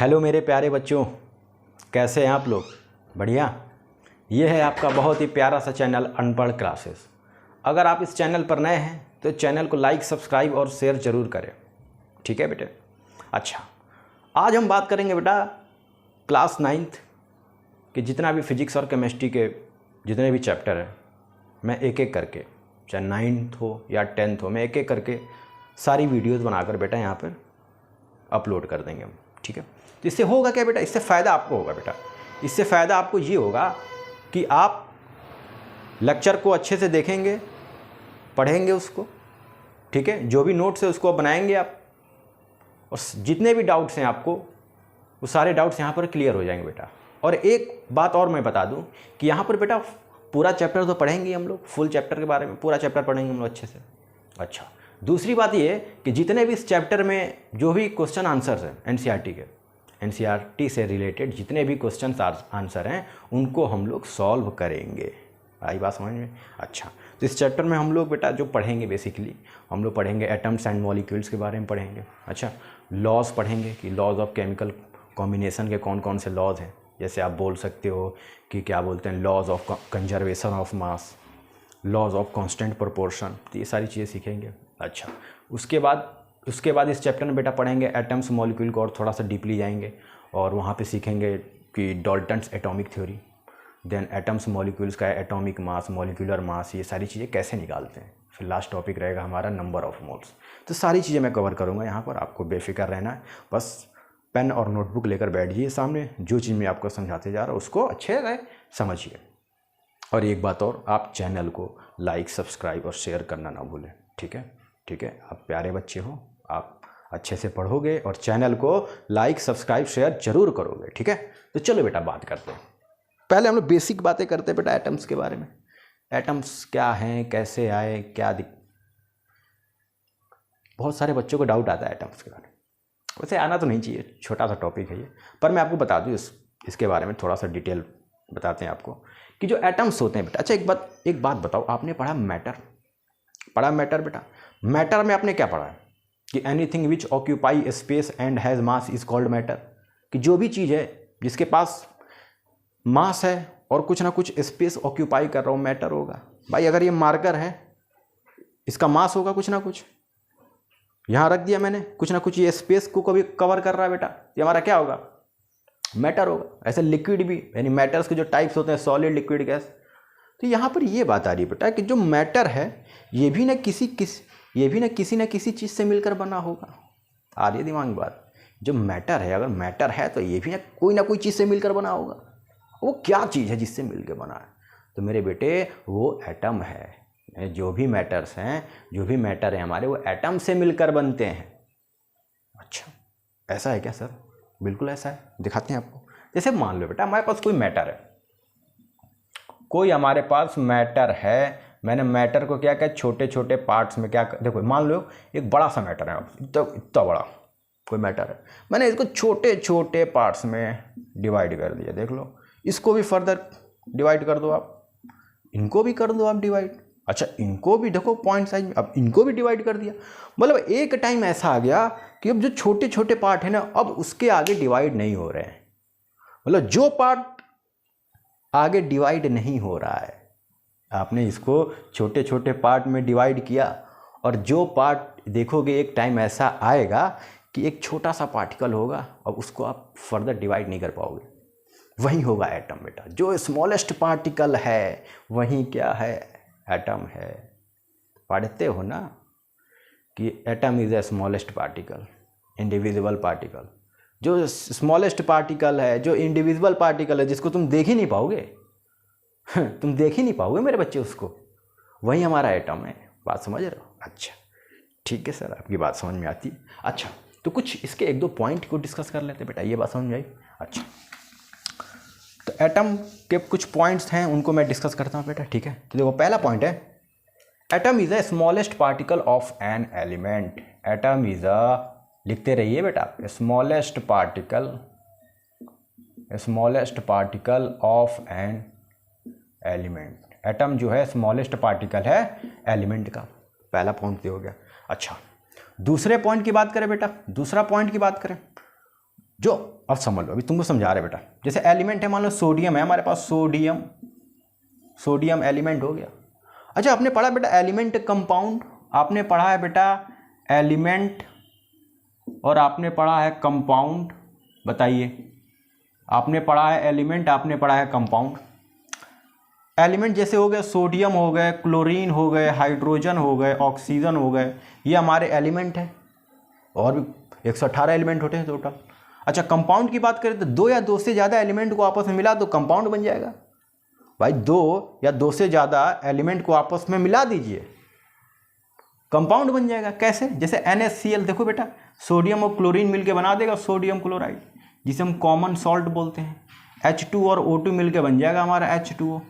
Hello मेरे प्यारे बच्चों, कैसे हैं आप लोग? बढ़िया। ये है आपका बहुत ही प्यारा सा चैनल अनपढ़ क्लासेस। अगर आप इस चैनल पर नए हैं तो चैनल को लाइक, सब्सक्राइब और शेयर ज़रूर करें। ठीक है बेटे? अच्छा, आज हम बात करेंगे बेटा क्लास 9th के जितना भी फिजिक्स और केमिस्ट्री के जितने भी चैप्टर हैं, मैं एक एक करके, चाहे 9th हो या 10th हो, मैं एक एक करके सारी वीडियोज़ बनाकर बेटा यहाँ पर अपलोड कर देंगे हम। ठीक है? तो इससे होगा क्या बेटा? इससे फ़ायदा आपको होगा बेटा। इससे फ़ायदा आपको ये होगा कि आप लेक्चर को अच्छे से देखेंगे, पढ़ेंगे उसको। ठीक है? जो भी नोट्स है उसको बनाएंगे आप, और जितने भी डाउट्स हैं आपको, वो सारे डाउट्स यहाँ पर क्लियर हो जाएंगे बेटा। और एक बात और मैं बता दूँ कि यहाँ पर बेटा पूरा चैप्टर तो पढ़ेंगे हम लोग, फुल चैप्टर के बारे में पूरा चैप्टर पढ़ेंगे हम लोग अच्छे से। अच्छा, दूसरी बात ये कि जितने भी इस चैप्टर में जो भी क्वेश्चन आंसर्स हैं एनसीईआरटी से रिलेटेड जितने भी क्वेश्चन आंसर हैं उनको हम लोग सॉल्व करेंगे। आई बात समझ में? अच्छा, तो इस चैप्टर में हम लोग बेटा जो पढ़ेंगे बेसिकली हम लोग पढ़ेंगे एटम्स एंड मॉलिक्यूल्स के बारे में पढ़ेंगे। अच्छा, लॉज पढ़ेंगे कि लॉज ऑफ केमिकल कॉम्बिनेशन के कौन कौन से लॉज हैं। जैसे आप बोल सकते हो कि क्या बोलते हैं, laws of conservation of mass, laws of constant proportion, तो ये सारी चीज़ें सीखेंगे। अच्छा, उसके बाद इस चैप्टर में बेटा पढ़ेंगे एटम्स मॉलिक्यूल को और थोड़ा सा डीपली जाएंगे और वहाँ पे सीखेंगे कि Dalton's atomic theory, then atoms molecules का एटॉमिक मास, मॉलिक्यूलर मास, ये सारी चीज़ें कैसे निकालते हैं। फिर लास्ट टॉपिक रहेगा हमारा नंबर ऑफ मोल्स। तो सारी चीज़ें मैं कवर करूँगा यहाँ पर, आपको बेफिक्र रहना है। बस पेन और नोटबुक लेकर बैठ जाइए सामने, जो चीज़ मैं आपको समझाते जा रहा हूँ उसको अच्छे से समझिए। और एक बात और, आप चैनल को लाइक, सब्सक्राइब और शेयर करना ना भूलें। ठीक है? ठीक है? आप प्यारे बच्चे हो, आप अच्छे से पढ़ोगे और चैनल को लाइक, सब्सक्राइब, शेयर जरूर करोगे। ठीक है? तो चलो बेटा बात करते हैं। पहले हम लोग बेसिक बातें करते हैं बेटा एटम्स के बारे में। एटम्स क्या हैं, कैसे आए, क्या बहुत सारे बच्चों को डाउट आता है एटम्स के बारे में। वैसे आना तो नहीं चाहिए, छोटा सा टॉपिक है ये, पर मैं आपको बता दूँ इसके बारे में थोड़ा सा डिटेल बताते हैं आपको कि जो एटम्स होते हैं बेटा। अच्छा, एक बात बताओ, आपने पढ़ा मैटर बेटा? मैटर में आपने क्या पढ़ा है कि anything which occupy space and has mass is called matter, कि जो भी चीज़ है जिसके पास मास है और कुछ ना कुछ स्पेस ऑक्यूपाई कर रहा हो, मैटर होगा। भाई अगर ये मार्कर है, इसका मास होगा कुछ ना कुछ, यहाँ रख दिया मैंने, कुछ ना कुछ ये स्पेस को कभी कवर कर रहा है बेटा, ये हमारा क्या होगा? मैटर होगा। ऐसे लिक्विड भी, यानी मैटर्स के जो टाइप्स होते हैं, सॉलिड, लिक्विड, गैस। तो यहाँ पर ये बात आ रही है बेटा कि जो मैटर है ये भी ना किसी चीज़ से मिलकर बना होगा। आ रही है दिमाग में बात? जो मैटर है, अगर मैटर है तो ये भी ना कोई चीज़ से मिलकर बना होगा। वो क्या चीज़ है जिससे मिलकर बना है? तो मेरे बेटे वो एटम है। जो भी मैटर्स हैं, जो भी मैटर है हमारे, वो एटम से मिलकर बनते हैं। अच्छा, ऐसा है क्या सर? बिल्कुल ऐसा है, दिखाते हैं आपको। जैसे मान लो बेटा हमारे पास कोई मैटर है, हमारे पास मैटर है। मैंने मैटर को क्या छोटे छोटे पार्ट्स में देखो, मान लो एक बड़ा सा मैटर है, इतना बड़ा कोई मैटर है, मैंने इसको छोटे छोटे पार्ट्स में डिवाइड कर दिया। देख लो, इसको भी फर्दर डिवाइड कर दो आप, इनको भी कर दो आप डिवाइड। अच्छा, इनको भी देखो पॉइंट साइज में, अब इनको भी डिवाइड कर दिया। मतलब एक टाइम ऐसा आ गया कि अब जो छोटे छोटे पार्ट है ना, अब उसके आगे डिवाइड नहीं हो रहे हैं। मतलब जो पार्ट आगे डिवाइड नहीं हो रहा है, आपने इसको छोटे छोटे पार्ट में डिवाइड किया, और जो पार्ट देखोगे एक टाइम ऐसा आएगा कि एक छोटा सा पार्टिकल होगा, अब उसको आप फर्दर डिवाइड नहीं कर पाओगे। वही होगा एटम बेटा। जो स्मॉलेस्ट पार्टिकल है वही क्या है? एटम है। पढ़ते हो ना कि atom is a smallest particle, individual particle. जो स्मॉलेस्ट पार्टिकल है, जो इंडिविजुअल पार्टिकल है, जिसको तुम देख ही नहीं पाओगे तुम देख ही नहीं पाओगे मेरे बच्चे उसको, वही हमारा एटम है। बात समझ रहे हो? अच्छा, ठीक है सर, आपकी बात समझ में आती है। अच्छा, तो कुछ इसके एक दो पॉइंट को डिस्कस कर लेते बेटा, ये बात समझ में आई? अच्छा, तो एटम के कुछ पॉइंट्स हैं, उनको मैं डिस्कस करता हूँ बेटा। ठीक है? तो देखो, पहला पॉइंट है atom is a smallest particle of an element. Atom is a, लिखते रहिए बेटा, smallest particle of an element. Atom जो है स्मॉलेस्ट पार्टिकल है एलिमेंट का। पहला पॉइंट हो गया। अच्छा, दूसरे पॉइंट की बात करें बेटा, दूसरा पॉइंट की बात करें, जो अब समझ लो, अभी तुमको समझा रहे बेटा, जैसे एलिमेंट है, मान लो सोडियम है हमारे पास, सोडियम एलिमेंट हो गया। अच्छा, आपने पढ़ा बेटा एलिमेंट कंपाउंड, आपने पढ़ा है बेटा एलिमेंट और आपने पढ़ा है कंपाउंड। बताइए, आपने पढ़ा है एलिमेंट, आपने पढ़ा है कंपाउंड। एलिमेंट जैसे हो गए सोडियम हो गए, क्लोरीन हो गए, हाइड्रोजन हो गए, ऑक्सीजन हो गए, ये हमारे एलिमेंट है। और भी 118 एलिमेंट होते हैं टोटल। अच्छा, कंपाउंड की बात करें तो दो या दो से ज़्यादा एलिमेंट को आपस में मिला तो कंपाउंड बन जाएगा। भाई दो या दो से ज़्यादा एलिमेंट को आपस में मिला दीजिए, कंपाउंड बन जाएगा। कैसे? जैसे NaCl, देखो बेटा, सोडियम और क्लोरीन मिलके बना देगा सोडियम क्लोराइड, जिसे हम कॉमन सॉल्ट बोलते हैं। H2 और O2 मिलके बन जाएगा हमारा H2O।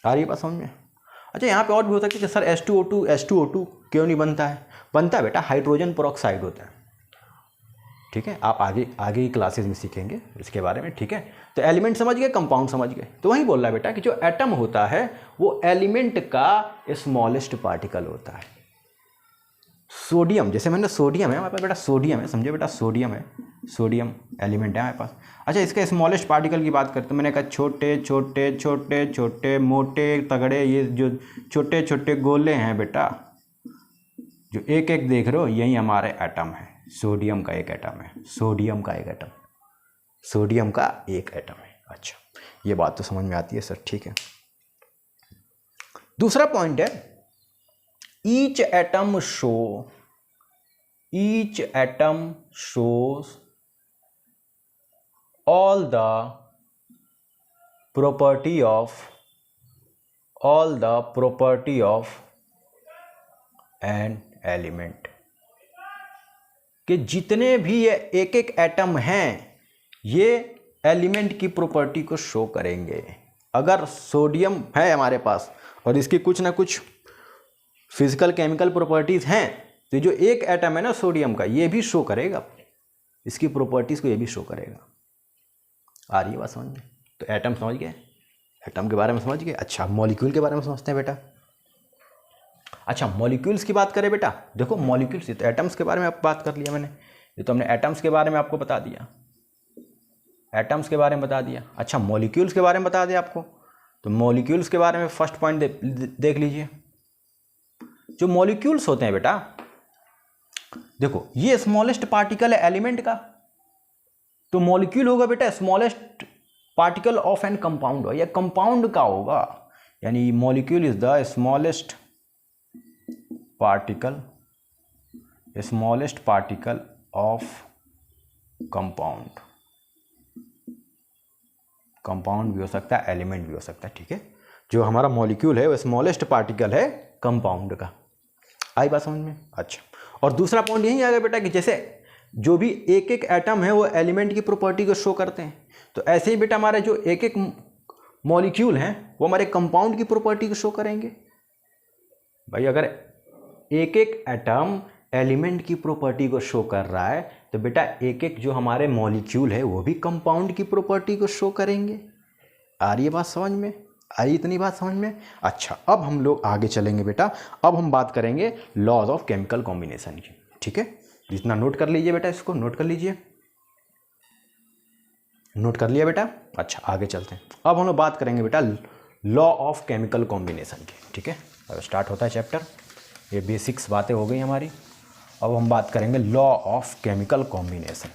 आ रही है बात समझ में? अच्छा, यहाँ पे और भी हो सकता है कि सर H2O2 क्यों नहीं बनता है? बनता है बेटा, हाइड्रोजन पेरोक्साइड होता है। ठीक है, आप आगे की क्लासेस में सीखेंगे इसके बारे में। ठीक है, तो एलिमेंट समझ गए, कंपाउंड समझ गए। तो वही बोल रहा है बेटा कि जो एटम होता है वो एलिमेंट का स्मॉलेस्ट पार्टिकल होता है। सोडियम, जैसे मैंने सोडियम है हमारे पास बेटा, सोडियम है, समझे बेटा, सोडियम है, सोडियम एलिमेंट है हमारे पास। अच्छा, इसके स्मॉलेस्ट पार्टिकल की बात करते हैं। मैंने कहा छोटे छोटे छोटे छोटे मोटे तगड़े, ये जो छोटे छोटे गोले हैं बेटा, जो एक एक देख रहे हो, यही हमारे एटम है। सोडियम का एक एटम है, सोडियम का एक एटम, सोडियम का एक एटम है। अच्छा, ये बात तो समझ में आती है सर। ठीक है, दूसरा पॉइंट है each atom shows all the property of an element, कि जितने भी ये एक एक एटम हैं ये एलिमेंट की प्रॉपर्टी को शो करेंगे। अगर सोडियम है हमारे पास और इसकी कुछ ना कुछ फिजिकल केमिकल प्रॉपर्टीज हैं, तो जो एक एटम है ना सोडियम का, ये भी शो करेगा, इसकी प्रॉपर्टीज को ये भी शो करेगा। आ रही है बात समझ में? तो एटम समझ गए, एटम के बारे में समझ गए। अच्छा, मॉलिक्यूल के बारे में समझते हैं बेटा। अच्छा, मॉलिक्यूल्स की बात करें बेटा, देखो मॉलिक्यूल्स, तो एटम्स के बारे में आप बात कर लिया मैंने, ये तो हमने एटम्स के बारे में आपको बता दिया, एटम्स के बारे में बता दिया। अच्छा, मॉलिक्यूल्स के बारे में बता दिया आपको। तो मॉलिक्यूल्स के बारे में फर्स्ट पॉइंट देख लीजिए। जो मॉलिक्यूल्स होते हैं बेटा, देखो ये स्मॉलेस्ट पार्टिकल है एलिमेंट का, तो मॉलिक्यूल होगा बेटा smallest particle of an compound, या कंपाउंड का होगा, यानी molecule is the smallest particle of compound. Compound भी हो सकता है, एलिमेंट भी हो सकता है। ठीक है, जो हमारा मॉलिक्यूल है वो स्मॉलेस्ट पार्टिकल है कंपाउंड का। आई बात समझ में? अच्छा, और दूसरा पॉइंट यही आ गया बेटा कि जैसे जो भी एक एक एटम है वो एलिमेंट की प्रॉपर्टी को शो करते हैं, तो ऐसे ही बेटा हमारे जो एक एक मॉलिक्यूल हैं वो हमारे कंपाउंड की प्रॉपर्टी को शो करेंगे। भाई अगर एक एक एटम एलिमेंट की प्रॉपर्टी को शो कर रहा है, तो बेटा एक एक जो हमारे मॉलिक्यूल है वो भी कंपाउंड की प्रॉपर्टी को शो करेंगे। आ रही है बात समझ में? आई इतनी बात समझ में? अच्छा, अब हम लोग आगे चलेंगे बेटा। अब हम बात करेंगे लॉज ऑफ केमिकल कॉम्बिनेशन की। ठीक है, जितना नोट कर लीजिए बेटा, इसको नोट कर लीजिए। नोट कर लिया बेटा? अच्छा, आगे चलते हैं। अब हम लोग बात करेंगे बेटा लॉ ऑफ केमिकल कॉम्बिनेशन की। ठीक है, अब स्टार्ट होता है चैप्टर। ये बेसिक्स बातें हो गई हमारी। अब हम बात करेंगे law of chemical combination.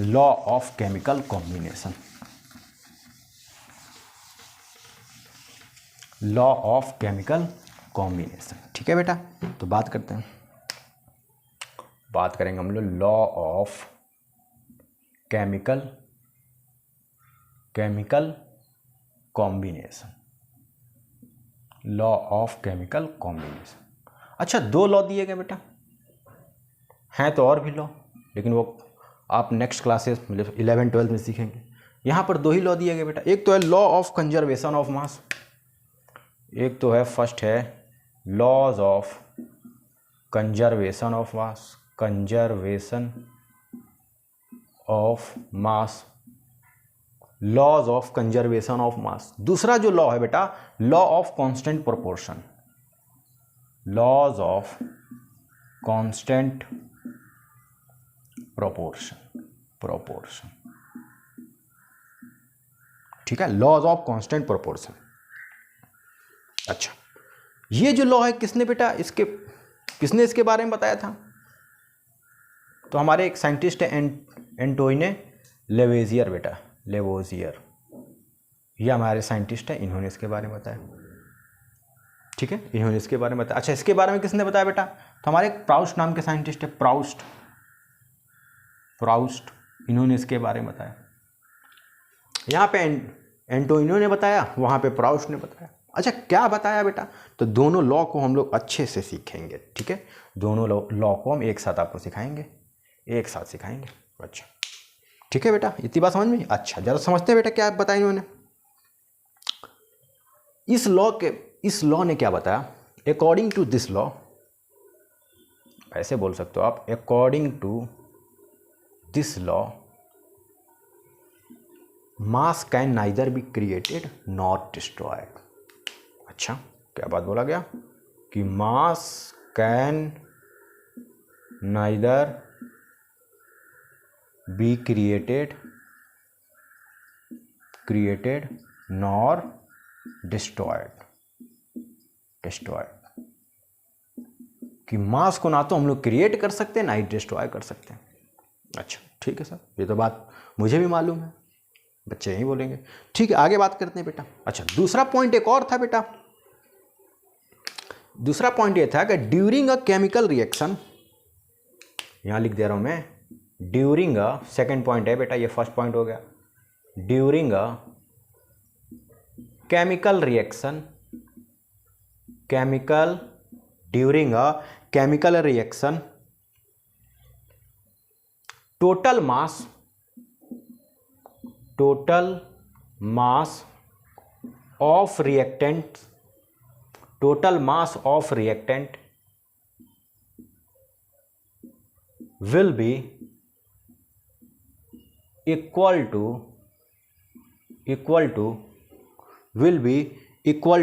Law of chemical combination, law of chemical combination. ठीक है बेटा, तो बात करते हैं, बात करेंगे हम लोग law of chemical combination. Law of chemical combination. अच्छा, दो लॉ दिए गए बेटा, हैं तो और भी लॉ, लेकिन वो आप नेक्स्ट क्लासेस मतलब 11-12 में सीखेंगे। यहाँ पर दो ही लॉ दिए गए बेटा। एक तो है law of conservation of mass, एक तो है फर्स्ट है laws of conservation of mass, conservation of mass, laws of conservation of mass. दूसरा जो लॉ है बेटा law of constant proportion, laws of constant proportion, ठीक है, लॉज ऑफ कांस्टेंट प्रोपोर्शन। अच्छा, ये जो लॉ है किसने इसके बारे में बताया था? तो हमारे एक साइंटिस्ट है एंटोइने लेवेजियर, बेटा लेवोजियर, ये हमारे साइंटिस्ट है, इन्होंने इसके बारे में बताया। ठीक है, इन्होंने इसके बारे में बताया। अच्छा, इसके बारे में किसने बताया बेटा? तो हमारे एक प्राउस्ट नाम के साइंटिस्ट है, प्राउस्ट, इन्होंने इसके बारे में बताया। यहाँ पे एंटोइनो ने बताया, वहाँ पे प्राउस्ट ने बताया। अच्छा, क्या बताया बेटा? तो दोनों लॉ को हम लोग अच्छे से सीखेंगे। ठीक है, दोनों लॉ को हम एक साथ आपको सिखाएंगे, एक साथ सिखाएंगे। अच्छा, ठीक है बेटा, इतनी बात समझ में? अच्छा, जरा समझते हैं बेटा क्या बताया इन्होंने। इस लॉ ने क्या बताया? अकॉर्डिंग टू दिस लॉ, ऐसे बोल सकते हो आप, according to this law mass can neither be created not destroyed. अच्छा, क्या बात बोला गया? कि mass can neither be created nor destroyed. कि मास को ना तो हम लोग क्रिएट कर सकते हैं ना ही डिस्ट्रॉय कर सकते हैं। अच्छा, ठीक है सर, ये तो बात मुझे भी मालूम है, बच्चे यही बोलेंगे। ठीक है, आगे बात करते हैं बेटा। अच्छा, दूसरा पॉइंट एक और था बेटा। दूसरा पॉइंट ये था कि ड्यूरिंग अ केमिकल रिएक्शन, यहां लिख दे रहा हूं मैं, ड्यूरिंग अ, सेकेंड पॉइंट है बेटा, ये फर्स्ट पॉइंट हो गया। During a chemical reaction, during a chemical reaction, total mass of reactant will be equal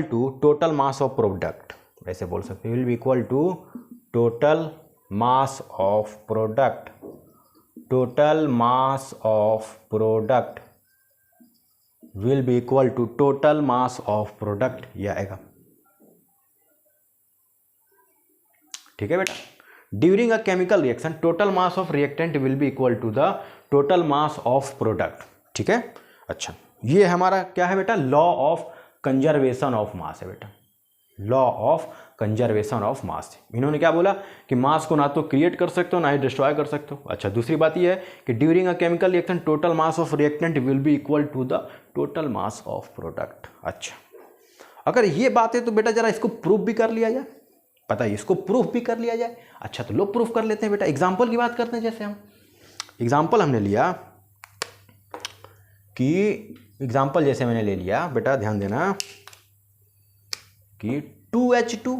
to total mass of product। ऐसे बोल सकते हैं, will be equal to total mass of product will be equal to total mass of product, ये आएगा। ठीक है बेटा, during a chemical reaction total mass of reactant will be equal to the total mass of product. ठीक है, अच्छा, ये हमारा क्या है बेटा? Law of conservation of mass है बेटा, law of conservation of mass. इन्होंने क्या बोला कि मास को ना तो क्रिएट कर सकते हो ना ही डिस्ट्रॉय कर सकते हो। अच्छा, दूसरी बात ये है कि during a chemical reaction total mass of reactant will be equal to the total mass of product. अच्छा, अगर ये बात है तो बेटा जरा इसको प्रूफ भी कर लिया जाए। पता है, इसको प्रूफ भी कर लिया जाए। अच्छा, तो लो प्रूफ कर लेते हैं बेटा। एग्जाम्पल की बात करते हैं। जैसे हम एग्जाम्पल हमने लिया कि एग्जाम्पल जैसे मैंने ले लिया बेटा, ध्यान देना कि 2H2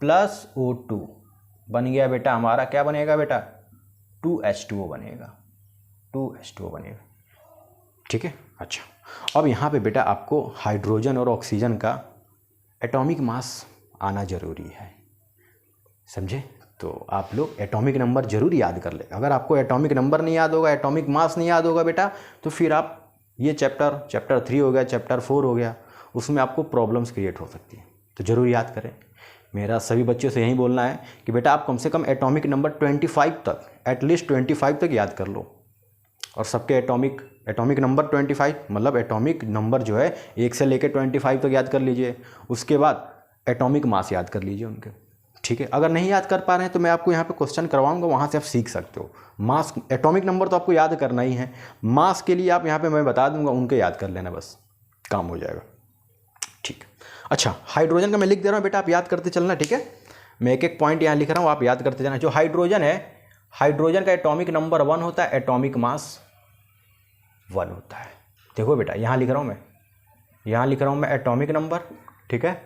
प्लस O2 बन गया बेटा हमारा, क्या बनेगा बेटा? 2H2O बनेगा, 2H2O बनेगा। ठीक है, अच्छा, अब यहाँ पे बेटा आपको हाइड्रोजन और ऑक्सीजन का एटॉमिक मास आना जरूरी है, समझे? तो आप लोग एटॉमिक नंबर जरूर याद कर ले। अगर आपको एटॉमिक नंबर नहीं याद होगा, एटॉमिक मास नहीं याद होगा बेटा, तो फिर आप ये चैप्टर 3 हो गया, चैप्टर 4 हो गया, उसमें आपको प्रॉब्लम्स क्रिएट हो सकती है। तो ज़रूर याद करें। मेरा सभी बच्चों से यही बोलना है कि बेटा आप कम से कम एटॉमिक नंबर 25 तक, एटलीस्ट 25 तक याद कर लो। और सबके एटॉमिक नंबर 25, मतलब एटॉमिक नंबर जो है 1 से लेकर 25 तक याद कर लीजिए। उसके बाद एटॉमिक मास याद कर लीजिए उनके। ठीक है, अगर नहीं याद कर पा रहे हैं तो मैं आपको यहाँ पे क्वेश्चन करवाऊंगा, वहाँ से आप सीख सकते हो। मास, एटॉमिक नंबर तो आपको याद करना ही है, मास के लिए आप यहाँ पे मैं बता दूंगा, उनके याद कर लेना, बस काम हो जाएगा। ठीक, अच्छा, हाइड्रोजन का मैं लिख दे रहा हूँ बेटा, आप याद करते चलना। ठीक है, मैं एक एक पॉइंट यहाँ लिख रहा हूँ, आप याद करते जाना। जो हाइड्रोजन है, हाइड्रोजन का एटॉमिक नंबर 1 होता है, एटॉमिक मास 1 होता है। देखो बेटा, यहाँ लिख रहा हूँ मैं, यहाँ लिख रहा हूँ मैं एटॉमिक नंबर, ठीक है,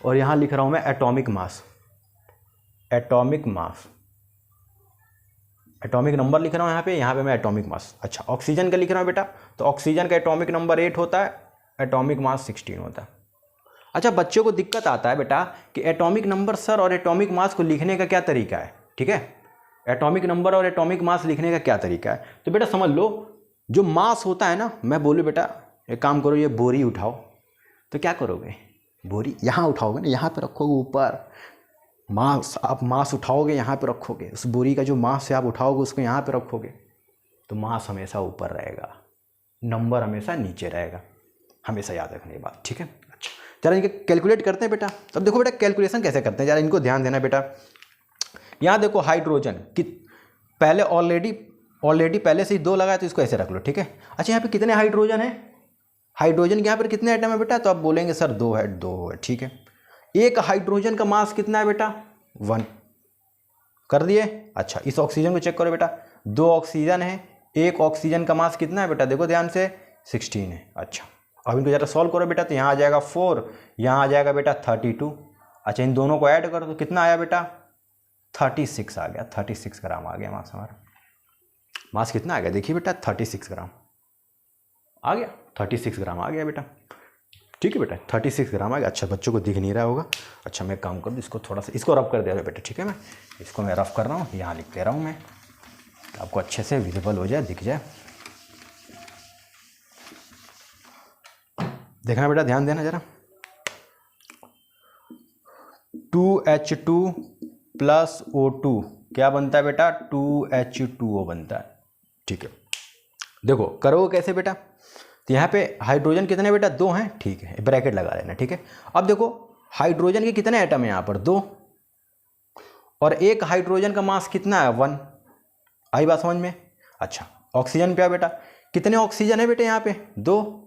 और यहाँ लिख रहा हूँ मैं एटॉमिक मास, एटॉमिक नंबर लिख रहा हूँ यहाँ पे मैं एटॉमिक मास। अच्छा, ऑक्सीजन का लिख रहा हूँ बेटा, तो ऑक्सीजन का एटॉमिक नंबर 8 होता है, एटॉमिक मास 16 होता है। अच्छा, बच्चों को दिक्कत आता है बेटा कि एटॉमिक नंबर सर और एटॉमिक मास को लिखने का क्या तरीका है, ठीक है, एटॉमिक नंबर और एटॉमिक मास लिखने का क्या तरीका है। तो बेटा समझ लो, जो मास होता है ना, मैं बोलूँ बेटा एक काम करो, ये बोरी उठाओ, तो क्या करोगे, बोरी यहाँ उठाओगे ना, यहाँ पे रखोगे ऊपर, मास आप मास उठाओगे यहाँ पे रखोगे, उस बोरी का जो मास है आप उठाओगे उसको यहाँ पे रखोगे, तो मास हमेशा ऊपर रहेगा, नंबर हमेशा नीचे रहेगा, हमेशा याद रखना ये बात, ठीक है। अच्छा जरा इनके कैलकुलेट करते हैं बेटा। तब देखो बेटा कैलकुलेशन कैसे करते हैं, जरा इनको ध्यान देना बेटा। यहाँ देखो हाइड्रोजन कि पहले ऑलरेडी पहले से ही 2 लगाया, तो इसको ऐसे रख लो, ठीक है। अच्छा यहाँ पे कितने हाइड्रोजन है, हाइड्रोजन के यहाँ पर कितने आइटम है बेटा, तो आप बोलेंगे सर 2 है, ठीक है। एक हाइड्रोजन का मास कितना है बेटा, 1 कर दिए। अच्छा इस ऑक्सीजन को चेक करो बेटा, 2 ऑक्सीजन है, एक ऑक्सीजन का मास कितना है बेटा, देखो ध्यान से 16 है। अच्छा अब इनको ज़रा सॉल्व करो बेटा, तो यहाँ आ जाएगा 4, यहाँ आ जाएगा बेटा 32। अच्छा इन दोनों को ऐड करो तो कितना आया बेटा, 36 आ गया, 36 ग्राम आ गया मास हमारा। मास कितना आ गया देखिए बेटा, 36 ग्राम आ गया, 36 ग्राम आ गया बेटा, ठीक है बेटा, 36 ग्राम आ गया। अच्छा बच्चों को दिख नहीं रहा होगा, अच्छा मैं काम कर दूँ, इसको थोड़ा सा इसको रफ कर दिया बेटा, ठीक है, मैं इसको मैं रफ कर रहा हूँ, यहाँ लिख दे रहा हूँ मैं, आपको अच्छे से विजिबल हो जाए, दिख जाए। देखना बेटा, ध्यान देना जरा, 2H2 प्लस O2 क्या बनता है बेटा, 2H2O बनता है, ठीक है। देखो करोगे कैसे बेटा, तो यहाँ पे हाइड्रोजन कितने बेटा, 2 हैं, ठीक है, ब्रैकेट लगा लेना, ठीक है। अब देखो हाइड्रोजन के कितने एटम है यहाँ पर, 2, और एक हाइड्रोजन का मास कितना है, 1, आई बात समझ में। अच्छा ऑक्सीजन पे बेटा, कितने ऑक्सीजन है बेटा यहाँ पे, 2,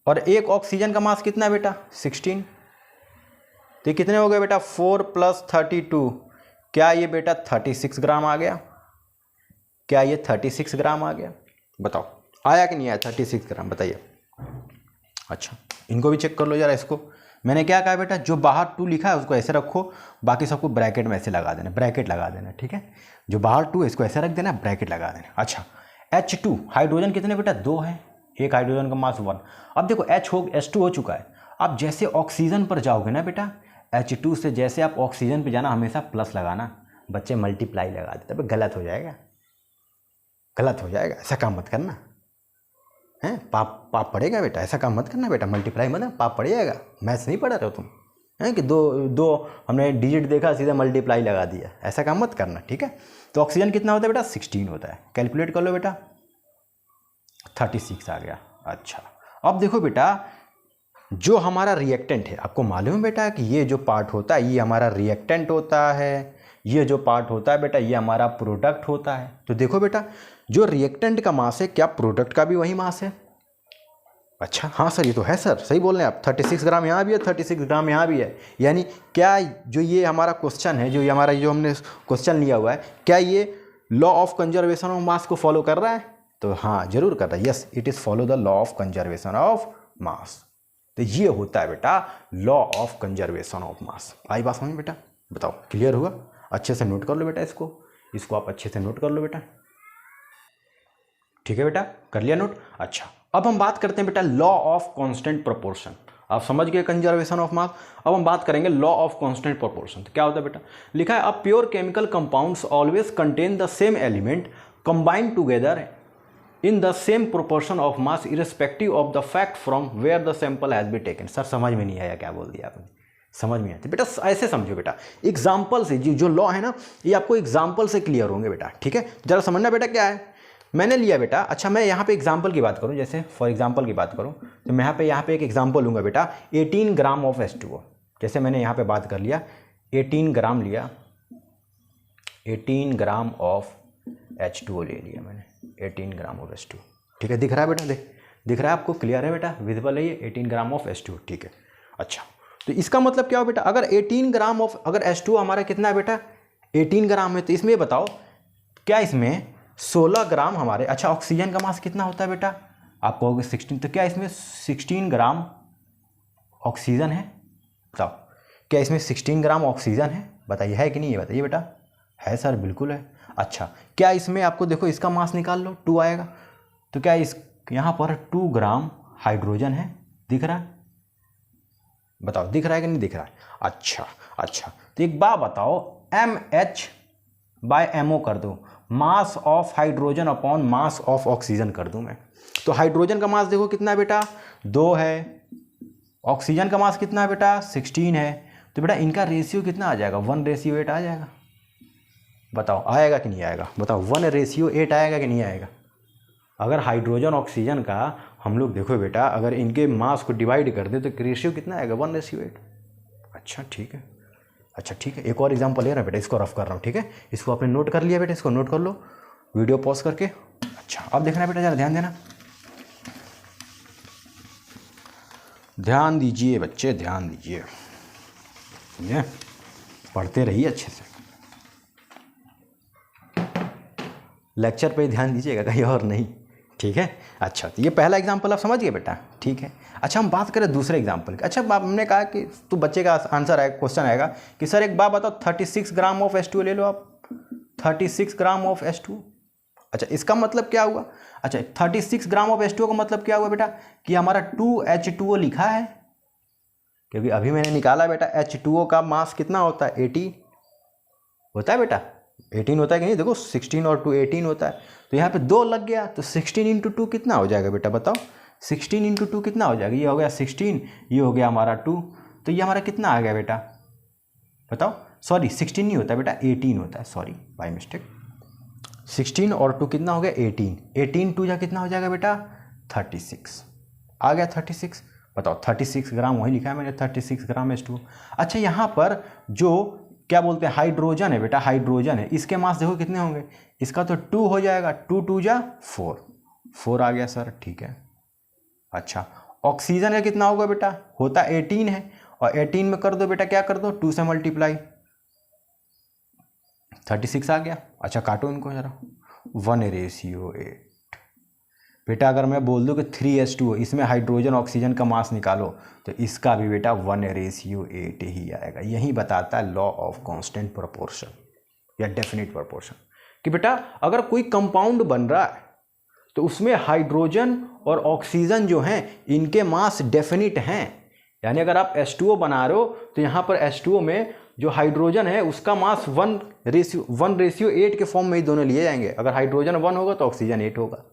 और एक ऑक्सीजन का मास कितना है बेटा, 16, तो ये कितने हो गए बेटा, 4 + 32, क्या ये बेटा 36 ग्राम आ गया, क्या ये 36 ग्राम आ गया, बताओ आया कि नहीं आया 36 ग्राम, बताइए। अच्छा इनको भी चेक कर लो जरा, इसको मैंने क्या कहा बेटा, जो बाहर 2 लिखा है उसको ऐसे रखो, बाकी सबको ब्रैकेट में ऐसे लगा देना, ब्रैकेट लगा देना, ठीक है, जो बाहर 2 है इसको ऐसे रख देना, ब्रैकेट लगा देना। अच्छा H2 हाइड्रोजन कितने बेटा, 2 है, एक हाइड्रोजन का मास 1। अब देखो H2 हो चुका है, अब जैसे ऑक्सीजन पर जाओगे ना बेटा, H2 से जैसे आप ऑक्सीजन पर जाना हमेशा प्लस लगाना, बच्चे मल्टीप्लाई लगा देते, अब गलत हो जाएगा, गलत हो जाएगा, ऐसा काम मत करना हैं, पाप पड़ेगा बेटा, ऐसा काम मत करना बेटा, मल्टीप्लाई मत, पाप पड़ जाएगा, मैथ्स नहीं पढ़ा रहे हो तुम हैं कि दो हमने डिजिट देखा सीधा मल्टीप्लाई लगा दिया, ऐसा काम मत करना, ठीक है। तो ऑक्सीजन कितना होता है बेटा, 16 होता है, कैलकुलेट कर लो बेटा, 36 आ गया। अच्छा अब देखो बेटा, जो हमारा रिएक्टेंट है, आपको मालूम है बेटा कि ये जो पार्ट होता है ये हमारा रिएक्टेंट होता है, ये जो पार्ट होता है बेटा ये हमारा प्रोडक्ट होता है। तो देखो बेटा, जो रिएक्टेंट का मास है, क्या प्रोडक्ट का भी वही मास है, अच्छा हाँ सर ये तो है सर, सही बोल रहे हैं आप, 36 ग्राम यहाँ भी है, 36 ग्राम यहाँ भी है, यानी क्या जो ये हमारा क्वेश्चन है, जो ये हमारा जो हमने क्वेश्चन लिया हुआ है, क्या ये लॉ ऑफ कंजर्वेशन ऑफ मास को फॉलो कर रहा है, तो हाँ जरूर कर रहा है, yes it is follow the law of conservation of mass. तो ये होता है बेटा law of conservation of mass. आई बात समझ बेटा, बताओ क्लियर हुआ, अच्छे से नोट कर लो बेटा, इसको आप अच्छे से नोट कर लो बेटा, ठीक है बेटा, कर लिया नोट। अच्छा अब हम बात करते हैं बेटा लॉ ऑफ कांस्टेंट प्रोपोर्शन, आप समझ गए कंजर्वेशन ऑफ मास। अब हम बात करेंगे लॉ ऑफ कांस्टेंट प्रोपोर्शन, तो क्या होता है बेटा, लिखा है a pure chemical compounds always contain the same element combined together in the same proportion of mass irrespective of the fact from where the sample has been taken. Sir समझ में नहीं आया, क्या बोल दिया आपने, समझ में आती बेटा, ऐसे समझो बेटा, एग्जाम्पल से जो लॉ है ना ये आपको एग्जाम्पल से क्लियर होंगे बेटा, ठीक है, जरा समझना बेटा क्या है। मैंने लिया बेटा, अच्छा मैं यहाँ पे एग्जाम्पल की बात करूँ, जैसे फॉर एग्जाम्पल की बात करूँ तो मैं यहाँ पे एक एग्जाम्पल लूँगा बेटा, 18 ग्राम ऑफ H2O, जैसे मैंने यहाँ पे बात कर लिया 18 ग्राम लिया, 18 ग्राम ऑफ H2O ले लिया मैंने, 18 ग्राम ऑफ H2O, ठीक है, दिख रहा है बेटा, दिख रहा है आपको, क्लियर है बेटा, विजिबल है ये 18 ग्राम ऑफ H2O, ठीक है। अच्छा तो इसका मतलब क्या हो बेटा, अगर 18 ग्राम ऑफ अगर H2O हमारा कितना है बेटा 18 ग्राम है, तो इसमें बताओ क्या इसमें 16 ग्राम हमारे, अच्छा ऑक्सीजन का मास कितना होता है बेटा, आप कहोगे 16, तो क्या इसमें 16 ग्राम ऑक्सीजन है, बताओ क्या इसमें 16 ग्राम ऑक्सीजन है, बताइए है कि नहीं, ये बताइए बेटा, है सर बिल्कुल है। अच्छा क्या इसमें आपको देखो इसका मास निकाल लो 2 आएगा, तो क्या इस यहाँ पर 2 ग्राम हाइड्रोजन है, दिख रहा है, बताओ दिख रहा है कि नहीं दिख रहा है? अच्छा तो एक बात बताओ, MH/MO कर दो, mass of hydrogen upon mass of oxygen कर दूं मैं। तो हाइड्रोजन का मास देखो कितना है बेटा, 2 है। ऑक्सीजन का मास कितना है बेटा, 16 है। तो बेटा इनका रेशियो कितना आ जाएगा, 1:8 आ जाएगा। बताओ आएगा कि नहीं आएगा? बताओ 1:8 आएगा कि नहीं आएगा? अगर हाइड्रोजन ऑक्सीजन का हम लोग देखो बेटा, अगर इनके मास को डिवाइड कर दे तो रेशियो कितना आएगा, 1:8। अच्छा ठीक है, एक और एग्जांपल ले रहा बेटा, इसको रफ कर रहा हूँ, ठीक है? इसको आपने नोट कर लिया बेटा, इसको नोट कर लो वीडियो पॉज करके। अच्छा अब देखना बेटा, जरा ध्यान देना, ध्यान दीजिए बच्चे, ध्यान दीजिए, समझे? पढ़ते रहिए अच्छे से, लेक्चर पे ध्यान दीजिएगा, कहीं और नहीं, ठीक है? अच्छा तो ये पहला एग्जांपल आप समझ गए बेटा, ठीक है? अच्छा हम बात करें दूसरे एग्जांपल की। अच्छा हमने कहा कि तो बच्चे का आंसर आएगा, क्वेश्चन आएगा कि सर एक बात बताओ, 36 ग्राम ऑफ H2O ले लो आप, 36 ग्राम ऑफ H2O। अच्छा इसका मतलब क्या हुआ? अच्छा 36 ग्राम ऑफ H2O का मतलब क्या हुआ बेटा, कि हमारा 2H2O लिखा है, क्योंकि अभी मैंने निकाला बेटा H2O का मास कितना होता है, 18 होता है बेटा, 18 होता है कि नहीं? देखो 16 और 2 18 होता है, तो यहाँ पे 2 लग गया, तो 16 × 2 कितना हो जाएगा बेटा, बताओ 16 × 2 कितना हो जाएगा? ये हो गया 16, ये हो गया हमारा 2, तो ये हमारा कितना आ गया बेटा, बताओ? सॉरी 16 नहीं होता बेटा, 18 होता है, सॉरी बाय मिस्टेक। 16 और 2 कितना हो गया, 18, 18 2 कितना हो जाएगा बेटा, 36 आ गया, 36। बताओ 36 ग्राम वही लिखा है मैंने, 36 ग्राम H2O। अच्छा यहाँ पर जो क्या बोलते हैं हाइड्रोजन है बेटा, हाइड्रोजन है, इसके मास देखो कितने होंगे, इसका तो 2 हो जाएगा, 2 2 4, 4 आ गया सर, ठीक है। अच्छा ऑक्सीजन का कितना होगा बेटा, होता 18 है, और 18 में कर दो बेटा, क्या कर दो, 2 से मल्टीप्लाई, 36 आ गया। अच्छा काटो इनको जरा, 1:8 बेटा। अगर मैं बोल दूं कि 3H2O, इसमें हाइड्रोजन ऑक्सीजन का मास निकालो, तो इसका भी बेटा 1:8 ही आएगा। यही बताता है लॉ ऑफ कांस्टेंट प्रोपोर्शन या डेफिनेट प्रोपोर्शन, कि बेटा अगर कोई कंपाउंड बन रहा है तो उसमें हाइड्रोजन और ऑक्सीजन जो हैं इनके मास डेफिनिट हैं। यानी अगर आप H2O बना रहे हो तो यहाँ पर H2O में जो हाइड्रोजन है उसका मास 1:8 के फॉर्म में ही दोनों लिए जाएंगे। अगर हाइड्रोजन 1 होगा तो ऑक्सीजन 8 होगा।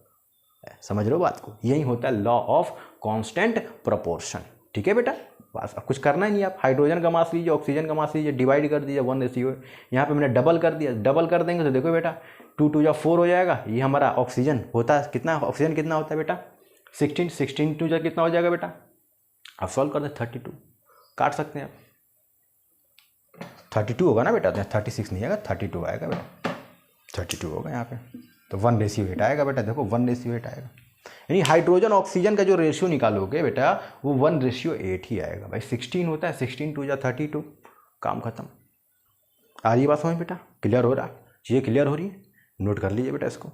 समझ रहे हो बात को? यही होता है लॉ ऑफ कांस्टेंट प्रोपोर्शन। ठीक है बेटा, बस अब कुछ करना ही नहीं। आप हाइड्रोजन का मास लीजिए, ऑक्सीजन का मास लीजिए, डिवाइड कर दीजिए 1:8। यहाँ पे मैंने डबल कर दिया, डबल कर देंगे तो देखो बेटा 2 2 4 हो जाएगा। ये हमारा ऑक्सीजन होता है कितना, ऑक्सीजन कितना होता है बेटा 16, 16 2 कितना हो जाएगा बेटा, आप सॉल्व कर दे 32, काट सकते हैं आप। 32 होगा ना बेटा, 36 नहीं आएगा, 32 आएगा बेटा, 32 होगा यहाँ पे, तो 1:8 आएगा बेटा। देखो 1:8 आएगा, यानी हाइड्रोजन ऑक्सीजन का जो रेशियो निकालोगे बेटा वो 1:8 ही आएगा भाई। 16 होता है, 16 2 32, काम खत्म। आ रही बात समझ बेटा, क्लियर हो रहा, चीज़ें क्लियर हो रही है, नोट कर लीजिए बेटा इसको।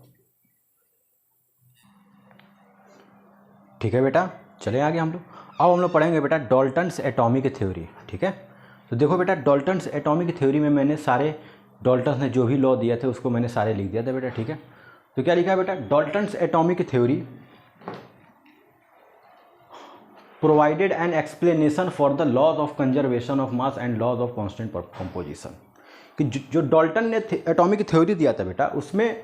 ठीक है बेटा, चले आगे हम लोग। अब हम लोग पढ़ेंगे बेटा डाल्टन्स एटॉमिक थ्योरी। ठीक है, तो देखो बेटा डाल्टन्स एटॉमिक थ्योरी में मैंने सारे डाल्टन्स ने जो भी लॉ दिया थे उसको मैंने सारे लिख दिया था बेटा। ठीक है, तो क्या लिखा है बेटा, Dalton's atomic theory provided an explanation for the laws of conservation of mass and laws of constant composition. कि जो डाल्टन ने एटॉमिक थ्योरी दिया था बेटा उसमें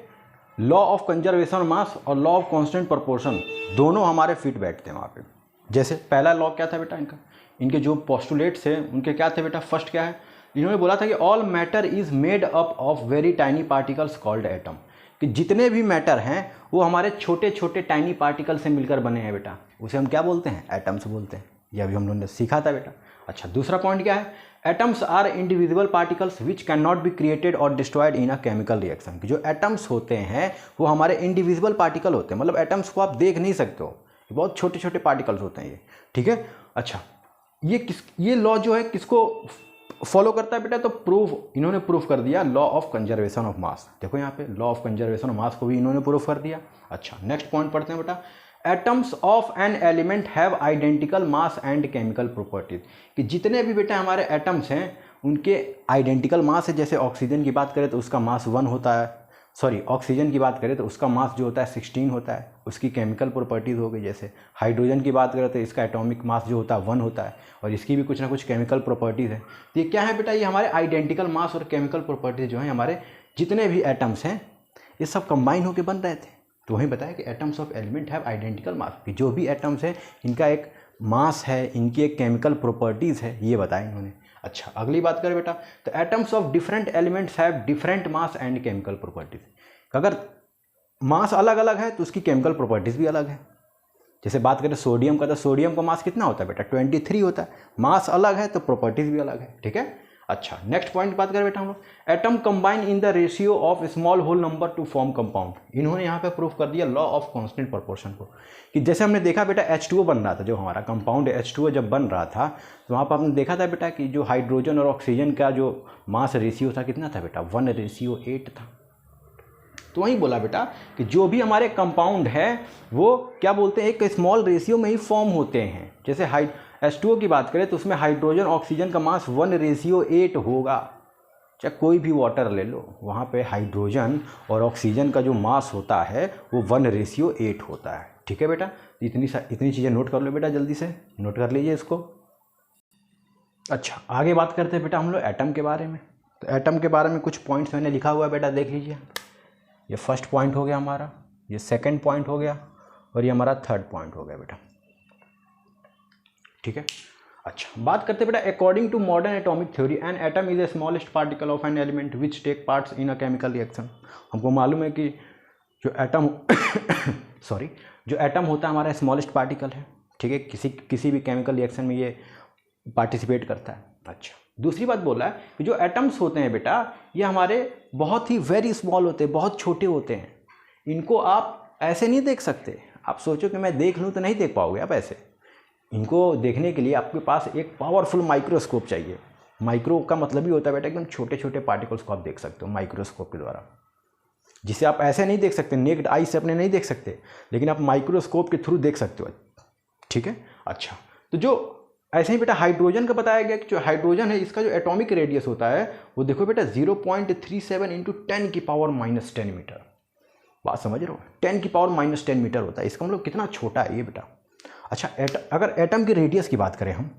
लॉ ऑफ कंजर्वेशन मास और लॉ ऑफ कांस्टेंट प्रोपोर्शन दोनों हमारे फिट बैठते हैं वहाँ पे। जैसे पहला लॉ क्या था बेटा इनका, इनके जो पोस्टुलेट्स हैं उनके क्या थे बेटा, फर्स्ट क्या है, इन्होंने बोला था कि all matter is made up of very tiny particles called atom. कि जितने भी मैटर हैं वो हमारे छोटे छोटे टाइनी पार्टिकल से मिलकर बने हैं बेटा, उसे हम क्या बोलते हैं, एटम्स बोलते हैं। यह भी हम लोगों ने सीखा था बेटा। अच्छा दूसरा पॉइंट क्या है, atoms are individual particles which can not be created और destroyed in a chemical reaction. जो एटम्स होते हैं वो हमारे इंडिविजुअल पार्टिकल होते हैं, मतलब एटम्स को आप देख नहीं सकते हो, बहुत छोटे छोटे पार्टिकल्स होते हैं ये। ठीक है, अच्छा ये लॉ जो है किसको फॉलो करता है बेटा, तो प्रूफ इन्होंने प्रूफ कर दिया लॉ ऑफ कंजर्वेशन ऑफ मास। देखो यहाँ पे लॉ ऑफ कंजर्वेशन ऑफ मास को भी इन्होंने प्रूफ कर दिया। अच्छा नेक्स्ट पॉइंट पढ़ते हैं बेटा, atoms of an element have identical mass and chemical properties. कि जितने भी बेटा हमारे एटम्स हैं उनके आइडेंटिकल मास है। जैसे ऑक्सीजन की बात करें तो उसका मास 1 होता है, सॉरी ऑक्सीजन की बात करें तो उसका मास जो होता है 16 होता है, उसकी केमिकल प्रॉपर्टीज़ हो गई। जैसे हाइड्रोजन की बात करें तो इसका एटॉमिक मास जो होता है 1 होता है और इसकी भी कुछ ना कुछ केमिकल प्रॉपर्टीज़ है। तो ये क्या है बेटा, ये हमारे आइडेंटिकल मास और केमिकल प्रॉपर्टीज़ जो हैं हमारे जितने भी एटम्स हैं ये सब कंबाइन होकर बन रहे थे। तो वहीं बताया कि atoms of element have identical mass, कि जो भी एटम्स हैं इनका एक मास है, इनकी एक केमिकल प्रॉपर्टीज़ है, ये बताया इन्होंने। अच्छा अगली बात करें बेटा, तो atoms of different elements have different mass and chemical properties. अगर मास अलग अलग है तो उसकी केमिकल प्रॉपर्टीज भी अलग है। जैसे बात करें सोडियम का, तो सोडियम का मास कितना होता है बेटा 23 होता है, मास अलग है तो प्रॉपर्टीज भी अलग है। ठीक है। अच्छा नेक्स्ट पॉइंट बात करें बेटा हम लोग, atom combine in the ratio of small whole number to form compound. इन्होंने यहाँ पे प्रूफ कर दिया लॉ ऑफ कांस्टेंट प्रोपोर्शन को, कि जैसे हमने देखा बेटा H2O बन रहा था, जो हमारा कंपाउंड H2O जब बन रहा था तो वहाँ पर आपने देखा था बेटा कि जो हाइड्रोजन और ऑक्सीजन का जो मास रेशियो था कितना था बेटा 1:8 था। तो वहीं बोला बेटा कि जो भी हमारे कंपाउंड है वो क्या बोलते हैं, एक स्मॉल रेशियो में ही फॉर्म होते हैं। जैसे H2O की बात करें तो उसमें हाइड्रोजन ऑक्सीजन का मास 1:8 होगा। चाहे कोई भी वाटर ले लो, वहाँ पे हाइड्रोजन और ऑक्सीजन का जो मास होता है वो 1:8 होता है। ठीक है बेटा, इतनी चीज़ें नोट कर लो बेटा, जल्दी से नोट कर लीजिए इसको। अच्छा आगे बात करते हैं बेटा हम लोग एटम के बारे में। तो एटम के बारे में कुछ पॉइंट्स मैंने लिखा हुआ है बेटा, देख लीजिए। ये फर्स्ट पॉइंट हो गया हमारा, ये सेकंड पॉइंट हो गया और ये हमारा थर्ड पॉइंट हो गया बेटा। ठीक है। अच्छा बात करते हैं बेटा, according to modern atomic theory an atom is a smallest particle of an element which take parts in a chemical reaction. हमको मालूम है कि जो एटम जो एटम होता है हमारा स्मॉलेस्ट पार्टिकल है। ठीक है, किसी भी केमिकल रिएक्शन में ये पार्टिसिपेट करता है। अच्छा दूसरी बात बोला है कि जो एटम्स होते हैं बेटा ये हमारे बहुत ही वेरी स्मॉल होते हैं, बहुत छोटे होते हैं। इनको आप ऐसे नहीं देख सकते। आप सोचो कि मैं देख लूँ तो नहीं देख पाओगे आप ऐसे। इनको देखने के लिए आपके पास एक पावरफुल माइक्रोस्कोप चाहिए। माइक्रो का मतलब ही होता है बेटा एकदम छोटे छोटे पार्टिकल्स को आप देख सकते हो माइक्रोस्कोप के द्वारा, जिसे आप ऐसे नहीं देख सकते, नेक्ड आई से अपने नहीं देख सकते, लेकिन आप माइक्रोस्कोप के थ्रू देख सकते हो। ठीक है। अच्छा तो जो ऐसे ही बेटा हाइड्रोजन का बताया गया कि जो हाइड्रोजन है इसका जो एटॉमिक रेडियस होता है वो देखो बेटा 0.37 × 10⁻⁻10 मीटर। बात समझ रहे हो, 10⁻⁻10 मीटर होता है। इसका मतलब कितना छोटा है ये बेटा। अच्छा अगर एटम की रेडियस की बात करें, हम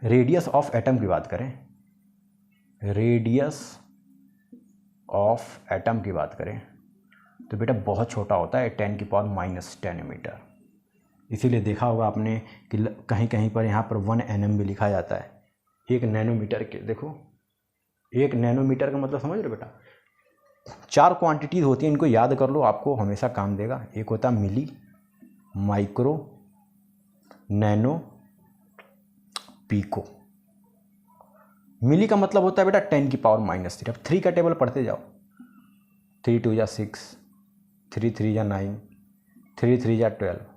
रेडियस ऑफ एटम की बात करें, रेडियस ऑफ एटम की बात करें तो बेटा बहुत छोटा होता है 10⁻⁻10 मीटर। इसीलिए देखा होगा आपने कि कहीं कहीं पर यहाँ पर 1 nm भी लिखा जाता है। 1 नैनोमीटर के, देखो 1 नैनोमीटर का मतलब समझ रहे हो बेटा। 4 क्वांटिटीज होती हैं, इनको याद कर लो, आपको हमेशा काम देगा। एक होता है मिली, माइक्रो, नैनो, पीको। मिली का मतलब होता है बेटा 10⁻⁻3। अब 3 का टेबल पढ़ते जाओ, 3 × 2 = 6, 3 × 3 = 9, 3 × 3 = 12।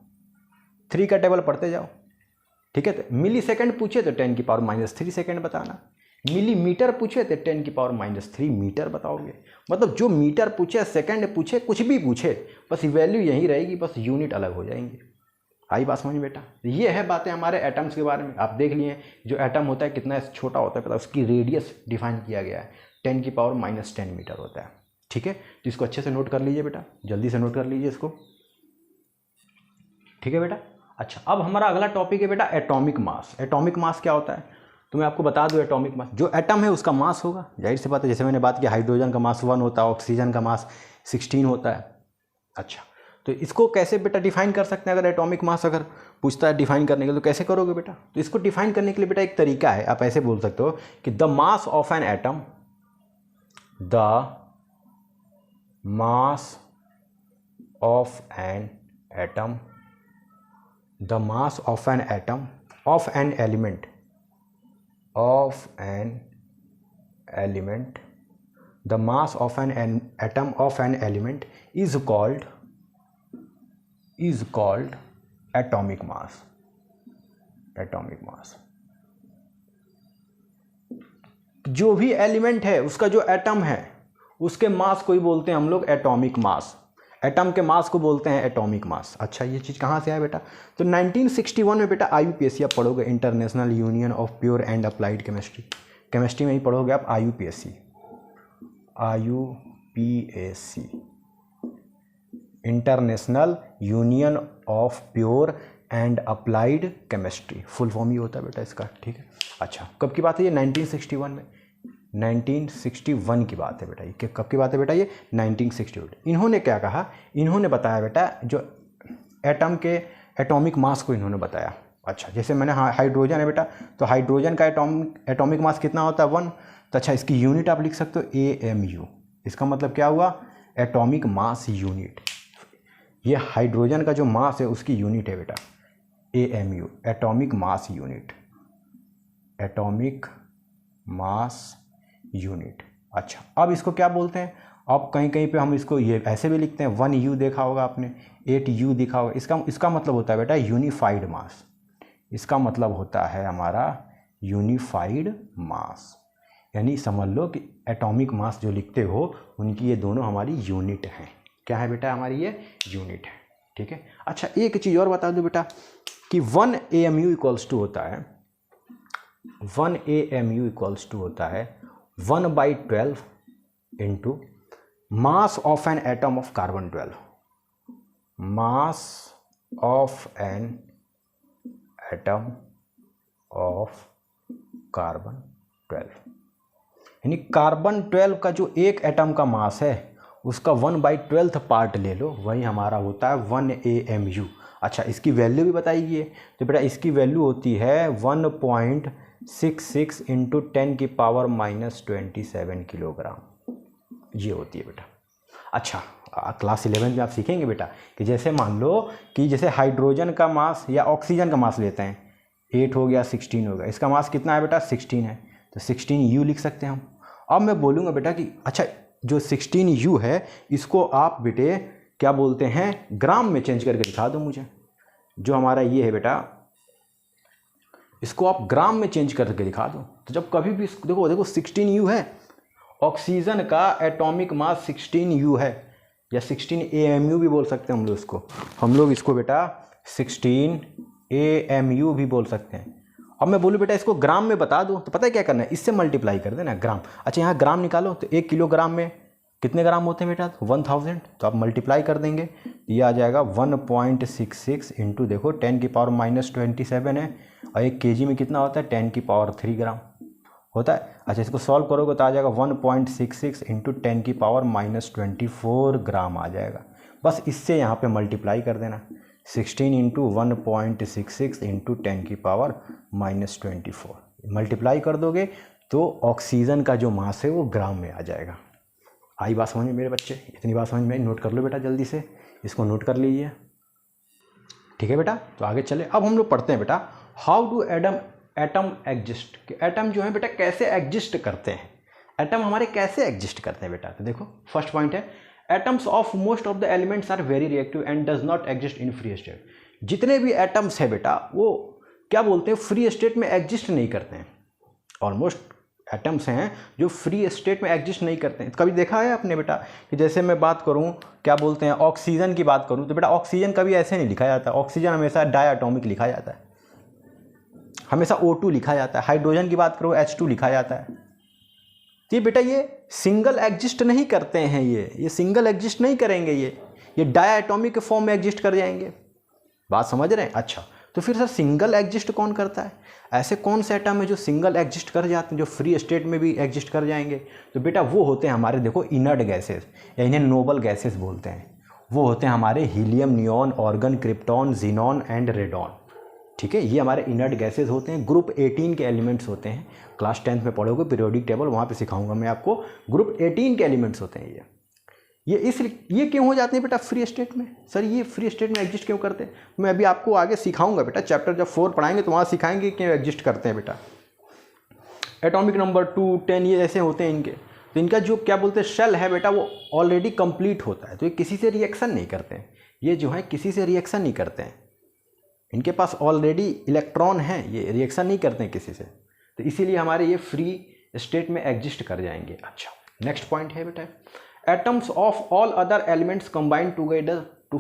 3 का टेबल पढ़ते जाओ। ठीक है। तो मिली सेकेंड पूछे तो 10⁻³ सेकेंड बताना, मिलीमीटर पूछे तो 10⁻³ मीटर बताओगे। मतलब जो मीटर पूछे, सेकंड पूछे, कुछ भी पूछे, बस वैल्यू यही रहेगी, बस यूनिट अलग हो जाएंगे। आई बात समझ बेटा। ये है बातें हमारे एटम्स के बारे में। आप देख लिए जो एटम होता है कितना छोटा होता है पता, उसकी रेडियस डिफाइन किया गया है 10⁻⁻10 मीटर होता है। ठीक है, तो इसको अच्छे से नोट कर लीजिए बेटा, जल्दी से नोट कर लीजिए इसको। ठीक है बेटा। अच्छा अब हमारा अगला टॉपिक है बेटा एटॉमिक मास। एटॉमिक मास क्या होता है तो मैं आपको बता दूं। एटॉमिक मास, जो एटम है उसका मास होगा, जाहिर सी बात है। जैसे मैंने बात की हाइड्रोजन का मास 1 होता है, ऑक्सीजन का मास 16 होता है। अच्छा तो इसको कैसे बेटा डिफाइन कर सकते हैं? अगर एटॉमिक मास अगर पूछता है डिफाइन करने के लिए तो कैसे करोगे बेटा? तो इसको डिफाइन करने के लिए बेटा एक तरीका है, आप ऐसे बोल सकते हो कि the mass of an atom, the mass of an atom, the mass of an atom of an element, the mass of an atom of an element is called atomic mass. जो भी एलिमेंट है उसका जो atom है उसके मास को ही बोलते हैं हम लोग एटॉमिक मास। एटम के मास को बोलते हैं एटॉमिक मास। अच्छा ये चीज़ कहाँ से आया बेटा? तो 1961 में बेटा IUPAC आप पढ़ोगे, international union of pure and applied chemistry. Chemistry में ही पढ़ोगे आप IUPAC IUPAC, international union of pure and applied chemistry, full form ही होता है बेटा इसका, ठीक है। अच्छा, कब की बात है ये? 1961 में, 1961 की बात है बेटा। ये कब की बात है बेटा? ये 1961। इन्होंने क्या कहा? इन्होंने बताया बेटा जो एटम के एटॉमिक मास को इन्होंने बताया। अच्छा, जैसे मैंने हाइड्रोजन है बेटा, तो हाइड्रोजन का एटॉमिक मास कितना होता है? 1। तो अच्छा, इसकी यूनिट आप लिख सकते हो AMU। इसका मतलब क्या हुआ? Atomic mass unit. ये हाइड्रोजन का जो मास है उसकी यूनिट है बेटा AMU, atomic mass unit, atomic mass unit. अच्छा, अब इसको क्या बोलते हैं? अब कहीं कहीं पे हम इसको ये ऐसे भी लिखते हैं, 1U देखा होगा आपने, 8U देखा होगा। इसका मतलब होता है बेटा यूनिफाइड मास। इसका मतलब होता है हमारा यूनिफाइड मास, यानी समझ लो कि एटॉमिक मास जो लिखते हो उनकी ये दोनों हमारी यूनिट हैं। क्या है बेटा? हमारी ये यूनिट है, ठीक है। अच्छा, एक चीज़ और बता दो बेटा कि 1 AMU इक्वल्स टू होता है, 1 AMU इक्वल्स टू होता है 1/12 into mass of an atom of carbon 12, mass of an atom of carbon 12, यानी कार्बन 12 का जो एक एटम का मास है उसका 1/12 पार्ट ले लो, वही हमारा होता है 1 AMU। अच्छा, इसकी वैल्यू भी बताइए, तो बेटा इसकी वैल्यू होती है 1.66 इंटू 10⁻⁻27 किलोग्राम, ये होती है बेटा। अच्छा, क्लास 11 में आप सीखेंगे बेटा कि जैसे मान लो कि जैसे हाइड्रोजन का मास या ऑक्सीजन का मास लेते हैं, 8 हो गया, 16 हो गया, इसका मास कितना है बेटा? 16 है, तो 16U लिख सकते हैं हम। अब मैं बोलूँगा बेटा कि अच्छा जो 16U है इसको आप बेटे क्या बोलते हैं, ग्राम में चेंज करके दिखा दो मुझे। जो हमारा ये है बेटा इसको आप ग्राम में चेंज करके दिखा दो। तो जब कभी भी देखो 16U है, ऑक्सीजन का एटॉमिक मास 16U है, या 16 AMU भी बोल सकते हैं हम लोग इसको बेटा 16 AMU भी बोल सकते हैं। अब मैं बोलूँ बेटा इसको ग्राम में बता दो, तो पता है क्या करना है? इससे मल्टीप्लाई कर देना ग्राम। अच्छा, यहाँ ग्राम निकालो तो 1 किलोग्राम में कितने ग्राम होते हैं बेटा? 1000। तो आप मल्टीप्लाई कर देंगे, ये आ जाएगा 1.66 इंटू देखो 10⁻⁻27 है, और 1 kg में कितना होता है? 10³ ग्राम होता है। अच्छा, इसको सॉल्व करोगे तो आ जाएगा 1.66 इंटू 10⁻⁻24 ग्राम आ जाएगा। बस इससे यहाँ पे मल्टीप्लाई कर देना, 16 इंटू 1.66 इंटू 10⁻⁻24 मल्टीप्लाई कर दोगे तो ऑक्सीजन का जो मास है वो ग्राम में आ जाएगा। आई बात समझ में मेरे बच्चे? इतनी बात समझ में? नोट कर लो बेटा, जल्दी से इसको नोट कर लीजिए, ठीक है बेटा। तो आगे चले, अब हम लोग पढ़ते हैं बेटा हाउ डू एटम एग्जिस्ट, कि एटम जो है बेटा कैसे एग्जिस्ट करते हैं, एटम हमारे कैसे एग्जिस्ट करते हैं बेटा। तो देखो फर्स्ट पॉइंट है atoms of most of the elements are very reactive and does not exist in free state. जितने भी एटम्स है बेटा वो क्या बोलते हैं? फ्री स्टेट में एग्जिस्ट नहीं करते हैं। ऑलमोस्ट एटम्स हैं जो फ्री स्टेट में एग्जिस्ट नहीं करते हैं। कभी देखा है आपने बेटा कि जैसे मैं बात करूं क्या बोलते हैं ऑक्सीजन की बात करूं, तो बेटा ऑक्सीजन कभी ऐसे नहीं लिखा जाता, ऑक्सीजन हमेशा डायटोमिक लिखा जाता है, हमेशा O2 लिखा जाता है। हाइड्रोजन की बात करो H2 लिखा जाता है। तो ये बेटा ये सिंगल एग्जिस्ट नहीं करते हैं, ये सिंगल एग्जिस्ट नहीं करेंगे, ये डायटोमिक के फॉर्म में एग्जिस्ट कर जाएंगे। बात समझ रहे हैं? अच्छा, तो फिर सर सिंगल एग्जिस्ट कौन करता है? ऐसे कौन से एटम है जो सिंगल एग्जिस्ट कर जाते हैं, जो फ्री स्टेट में भी एग्जिस्ट कर जाएंगे? तो बेटा वो होते हैं हमारे देखो इनर्ट गैसेस, या इन्हें नोबल गैसेस बोलते हैं। वो होते हैं हमारे helium, neon, organ, krypton, xenon and radon, ठीक है। ये हमारे इनर्ट गैसेस होते हैं, ग्रुप 18 के एलिमेंट्स होते हैं। क्लास 10th में पढ़ोगे पीरियोडिक टेबल, वहाँ पे सिखाऊंगा मैं आपको। ग्रुप 18 के एलिमेंट्स होते हैं ये क्यों हो जाते हैं बेटा फ्री स्टेट में? सर ये फ्री स्टेट में एग्जिस्ट क्यों करते हैं? मैं अभी आपको आगे सिखाऊंगा बेटा, चैप्टर जब 4 पढ़ाएंगे तो वहाँ सिखाएंगे क्यों एग्जिस्ट करते हैं बेटा। एटॉमिक नंबर 2, 10 ये ऐसे होते हैं इनके। तो इनका जो क्या बोलते हैं शेल है बेटा वो ऑलरेडी कंप्लीट होता है, तो ये किसी से रिएक्शन नहीं करते हैं। ये जो है किसी से रिएक्शन नहीं करते हैं, इनके पास ऑलरेडी इलेक्ट्रॉन है, ये रिएक्शन नहीं करते हैं किसी से, तो इसीलिए हमारे ये फ्री स्टेट में एग्जिस्ट कर जाएंगे। अच्छा, नेक्स्ट पॉइंट है बेटा atoms of all other elements combine together to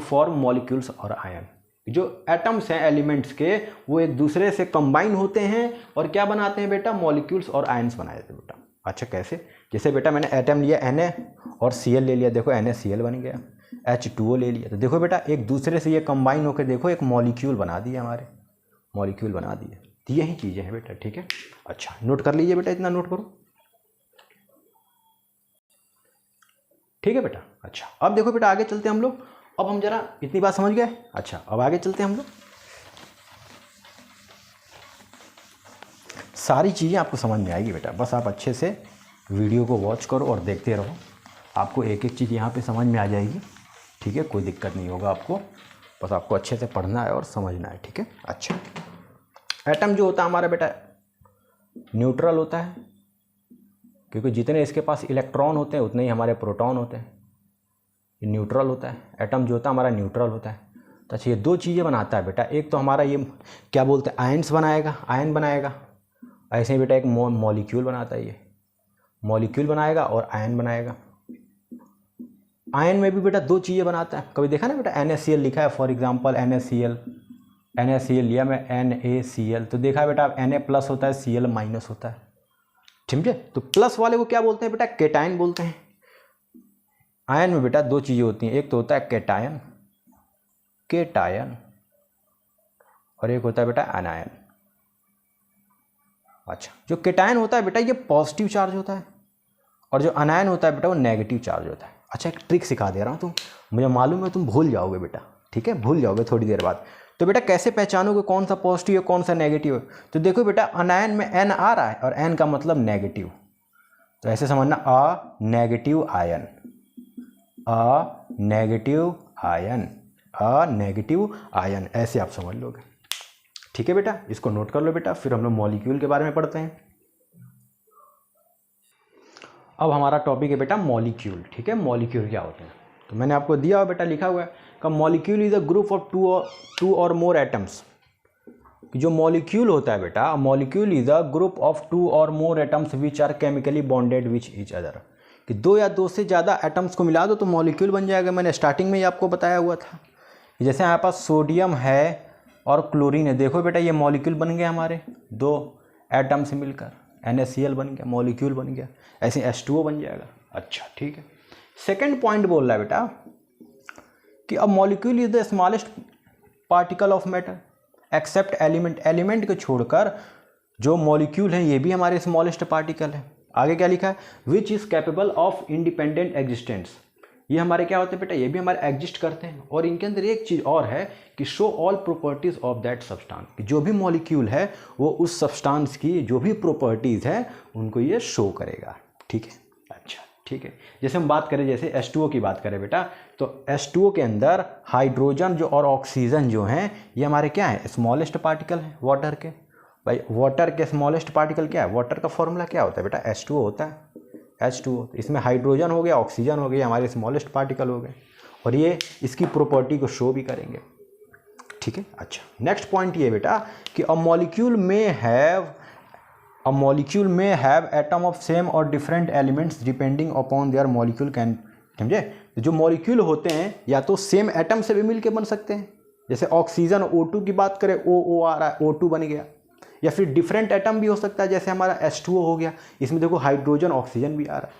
form molecules और आयन। जो एटम्स हैं एलिमेंट्स के वो एक दूसरे से कंबाइन होते हैं और क्या बनाते हैं बेटा? मॉलिक्यूल्स और आयन्स बनाए जाते हैं बेटा। अच्छा कैसे? जैसे बेटा मैंने एटम लिया Na और Cl ले लिया, देखो NaCl बन गया, H2O ले लिया, तो देखो बेटा एक दूसरे से ये कंबाइन होकर देखो एक मॉलिक्यूल बना दिया, हमारे मॉलिक्यूल बना दिए। तो यही चीज़ें हैं बेटा, ठीक है। अच्छा नोट कर लीजिए बेटा, इतना नोट करो, ठीक है बेटा। अच्छा अब देखो बेटा आगे चलते हैं हम लोग। अब हम जरा इतनी बात समझ गए। अच्छा अब आगे चलते हैं हम लोग। सारी चीज़ें आपको समझ में आएगी बेटा, बस आप अच्छे से वीडियो को वॉच करो और देखते रहो, आपको एक एक चीज़ यहाँ पे समझ में आ जाएगी, ठीक है। कोई दिक्कत नहीं होगा आपको, बस आपको अच्छे से पढ़ना है और समझना है, ठीक है। अच्छा एटम जो होता है हमारा बेटा न्यूट्रल होता है, क्योंकि जितने इसके पास इलेक्ट्रॉन होते हैं उतने ही हमारे प्रोटॉन होते हैं, ये न्यूट्रल होता है। एटम जो होता है हमारा न्यूट्रल होता है। तो अच्छा ये दो चीज़ें बनाता है बेटा, एक तो हमारा ये क्या बोलते हैं आयन्स बनाएगा, आयन बनाएगा, ऐसे ही बेटा एक मॉलिक्यूल बनाता है, ये मॉलिक्यूल बनाएगा और आयन बनाएगा। आयन में भी बेटा दो चीज़ें बनाता है, कभी देखा ना बेटा NaCl लिखा है, फॉर एग्जांपल NaCl लिया मैं NaCl, तो देखा बेटा Na प्लस होता है Cl माइनस होता है, ठीक है। तो प्लस वाले को क्या बोलते हैं बेटा केटायन बोलते हैं। आयन में बेटा दो चीज़ें होती हैं, एक तो होता है केटायन और एक होता है बेटा एनायन। अच्छा जो केटायन होता है बेटा ये पॉजिटिव चार्ज होता है और जो अनायन होता है बेटा वो नेगेटिव चार्ज होता है। अच्छा एक ट्रिक सिखा दे रहा हूँ, तुम मुझे मालूम है तुम भूल जाओगे बेटा, ठीक है, भूल जाओगे थोड़ी देर बाद। तो बेटा कैसे पहचानोगे कौन सा पॉजिटिव है कौन सा नेगेटिव है? तो देखो बेटा अनायन में N आ रहा है और N का मतलब नेगेटिव, तो ऐसे समझना अ नेगेटिव आयन, ऐसे आप समझ लोगे, ठीक है बेटा। इसको नोट कर लो बेटा, फिर हम लोग मॉलिक्यूल के बारे में पढ़ते हैं। अब हमारा टॉपिक है बेटा मॉलिक्यूल, ठीक है। मॉलिक्यूल क्या होते हैं? तो मैंने आपको दिया हुआ बेटा, लिखा हुआ है का molecule is a group of two or more atoms. जो मॉलिक्यूल होता है बेटा, molecule is a group of 2 or more atoms which are chemically bonded which each other. कि 2 या 2 से ज़्यादा एटम्स को मिला दो तो मॉलिक्यूल बन जाएगा। मैंने स्टार्टिंग में ही आपको बताया हुआ था। जैसे हमारे पास सोडियम है और क्लोरीन है, देखो बेटा ये मॉलिक्यूल बन गया हमारे 2 एटम से मिलकर, NaCl बन गया, मॉलिक्यूल बन गया। ऐसे H2O बन जाएगा। अच्छा ठीक है। सेकंड पॉइंट बोल रहा है बेटा कि a molecule is the smallest particle of matter except element. Element को छोड़कर जो मॉलिक्यूल है ये भी हमारे स्मॉलेस्ट पार्टिकल है। आगे क्या लिखा है? Which is capable of independent existence. ये हमारे क्या होते हैं बेटा, ये भी हमारे एग्जिस्ट करते हैं। और इनके अंदर एक चीज़ और है कि show all properties of that substance. जो भी मॉलिक्यूल है वो उस सब्सटेंस की जो भी प्रॉपर्टीज़ है उनको ये शो करेगा, ठीक है। अच्छा ठीक है। जैसे हम बात करें, जैसे H2O की बात करें बेटा, तो H2O के अंदर हाइड्रोजन जो और ऑक्सीजन जो हैं ये हमारे क्या है, स्मॉलेस्ट पार्टिकल हैं वाटर के। भाई वाटर के स्मॉलेस्ट पार्टिकल क्या है? वाटर का फॉर्मूला क्या होता है बेटा? H2O होता है, H2O। इसमें हाइड्रोजन हो गया, ऑक्सीजन हो गया, हमारे स्मॉलेस्ट पार्टिकल हो गए और ये इसकी प्रॉपर्टी को शो भी करेंगे, ठीक है। अच्छा नेक्स्ट पॉइंट ये बेटा कि अ मॉलिक्यूल में हैव एटम ऑफ सेम और different elements depending upon their molecule can. समझे? तो जो मॉलिक्यूल होते हैं या तो सेम एटम से भी मिलके बन सकते हैं, जैसे ऑक्सीजन O2 की बात करें, O आ रहा है, O2 बन गया। या फिर डिफरेंट एटम भी हो सकता है, जैसे हमारा H2O हो गया, इसमें देखो हाइड्रोजन ऑक्सीजन भी आ रहा है।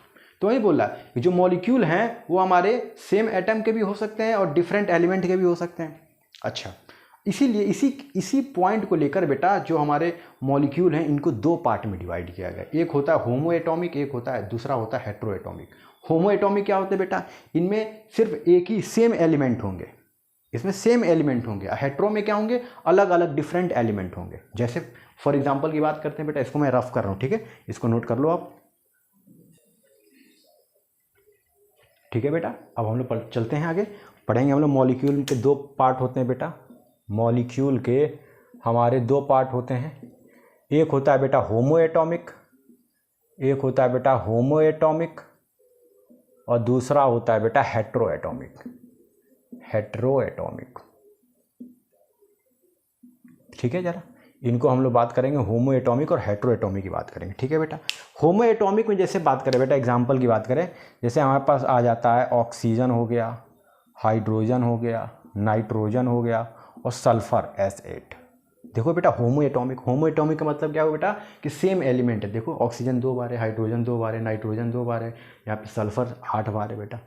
तो वही बोल रहा है कि जो मॉलिक्यूल हैं वो हमारे सेम एटम के भी हो सकते हैं और डिफरेंट एलिमेंट के भी हो सकते हैं। अच्छा इसीलिए इसी पॉइंट को लेकर बेटा जो हमारे मॉलिक्यूल हैं इनको 2 पार्ट में डिवाइड किया गया। एक होता है होमो एटॉमिक, एक होता है दूसरा होता है हेट्रो एटॉमिक। होमो एटॉमिक क्या होते हैं बेटा? इनमें सिर्फ एक ही सेम एलिमेंट होंगे, इसमें सेम एलिमेंट होंगे। हेट्रो में क्या होंगे? अलग अलग डिफरेंट एलिमेंट होंगे। जैसे फॉर एग्जांपल की बात करते हैं बेटा, इसको मैं रफ कर रहा हूँ, ठीक है, इसको नोट कर लो आप, ठीक है बेटा। अब हम लोग चलते हैं आगे, पढ़ेंगे हम लोग मॉलिक्यूल के 2 पार्ट होते हैं बेटा। मॉलिक्यूल के हमारे 2 पार्ट होते हैं, एक होता है बेटा होमो एटॉमिक, एक होता है बेटा होमो एटॉमिक और दूसरा होता है बेटा हेट्रो एटॉमिक। हेट्रो एटॉमिक, ठीक है। जरा इनको हम लोग बात करेंगे, होमो एटॉमिक और हेट्रो एटॉमिक की बात करेंगे, ठीक है बेटा। होमो एटॉमिक में जैसे बात करें बेटा, एग्जांपल की बात करें, जैसे हमारे पास आ जाता है ऑक्सीजन हो गया, हाइड्रोजन हो गया, नाइट्रोजन हो गया और सल्फर S8। देखो बेटा होमो एटॉमिक का मतलब क्या हो बेटा कि सेम एलिमेंट है। देखो ऑक्सीजन 2 बार है, हाइड्रोजन 2 बार है, नाइट्रोजन 2 बार है, यहाँ पे सल्फर 8 बार है बेटा,